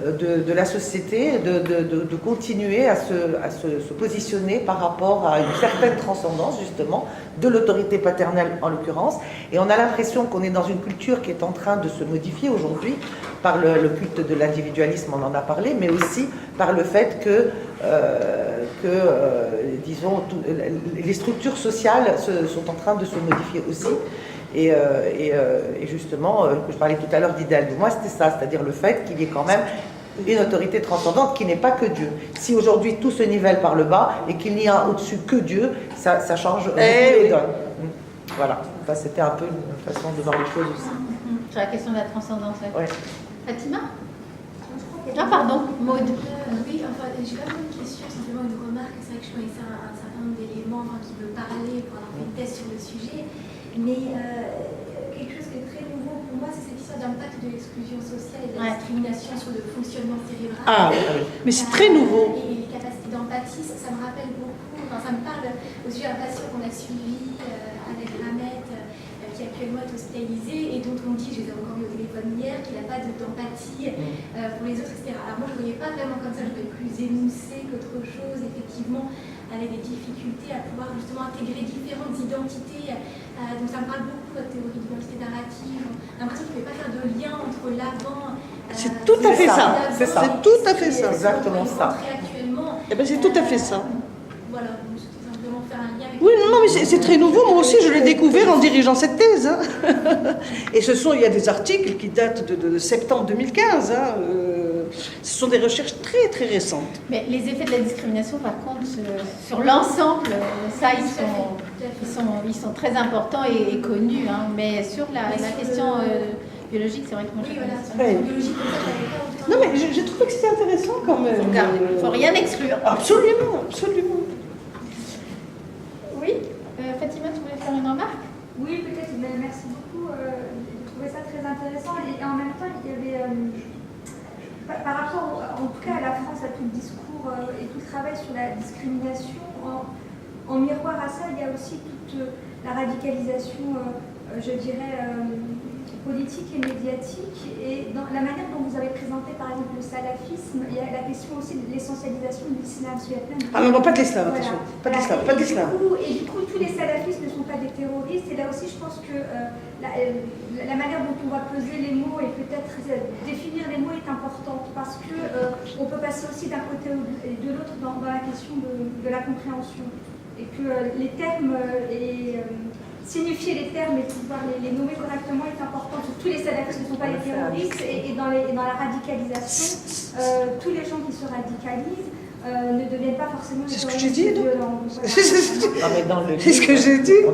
de la société, de continuer à se positionner par rapport à une certaine transcendance justement de l'autorité paternelle en l'occurrence, et on a l'impression qu'on est dans une culture qui est en train de se modifier aujourd'hui par le culte de l'individualisme, on en a parlé, mais aussi par le fait que disons, les structures sociales sont en train de se modifier aussi. Et justement, je parlais tout à l'heure d'idéal de moi, c'était ça, c'est-à-dire le fait qu'il y ait quand même une autorité transcendante qui n'est pas que Dieu. Si aujourd'hui tout se nivelle par le bas et qu'il n'y a au-dessus que Dieu, ça change les donnes. Voilà, ça, c'était un peu une façon de voir les choses aussi. Sur la question de la transcendance. Ouais. Fatima? Ah pardon, Maud. Oui, enfin, j'ai pas une question, simplement une remarque. C'est vrai que je connaissais un certain nombre d'éléments qui me parlaient pour avoir fait une thèse sur le sujet. Mais quelque chose qui est très nouveau pour moi, c'est cette histoire d'impact de l'exclusion sociale et de la discrimination sur le fonctionnement cérébral. Ah oui, mais c'est très nouveau. Et les capacités d'empathie, ça me rappelle beaucoup, enfin, ça me parle au sujet d'un patient qu'on a suivi avec Ramette, qui actuellement est hospitalisé et dont on dit, je les ai encore eu au téléphone hier, qu'il n'a pas d'empathie pour les autres, etc. Alors moi, je ne voyais pas vraiment comme ça, je voyais plus émoussé qu'autre chose, effectivement, avec des difficultés à pouvoir justement intégrer différentes identités. Donc ça me parle beaucoup, votre théorie d'identité narrative. J'ai l'impression qu'il ne pouvait pas faire de lien entre l'avant. C'est tout à fait ça. C'est tout à fait ça. Exactement ça. Eh ben c'est tout à fait ça. Voilà, c'était simplement faire un lien avec. Oui, non, mais c'est très nouveau. Moi aussi, je l'ai découvert en dirigeant cette thèse. Hein. Et il y a des articles qui datent de septembre 2015. Hein. Ce sont des recherches très, très récentes. Mais les effets de la discrimination, par contre, sur l'ensemble, ça, ils sont très importants et connus. Hein. Mais sur la question biologique, c'est vrai que moi, je connais ça. Non, mais j'ai trouvé que c'était intéressant quand même. Il ne faut rien exclure. Absolument, absolument. Oui, Fatima, tu voulais faire une remarque? Oui, peut-être, mais merci beaucoup. J'ai trouvé ça très intéressant. Et en même temps, il y avait, par rapport, en tout cas à la France, à tout le discours et tout le travail sur la discrimination, en miroir à ça, il y a aussi toute la radicalisation, je dirais, politique et médiatique. Et dans la manière dont vous avez présenté, par exemple, le salafisme, il y a la question aussi de l'essentialisation de l'islam. Ah non, pas de l'islam, attention. Pas de l'islam, pas de l'islam. Et du coup, tous les salafistes ne sont pas des terroristes. Et là aussi, je pense que la manière dont on va peser les mots et peut-être définir les mots est importante parce que on peut passer aussi d'un côté et de l'autre dans la question de la compréhension. Et que les termes signifier les termes et pouvoir les nommer correctement est important. Tous les salafistes ne sont pas des terroristes et dans la radicalisation, tous les gens qui se radicalisent ne deviennent pas forcément des terroristes violents. C'est ce que j'ai dit.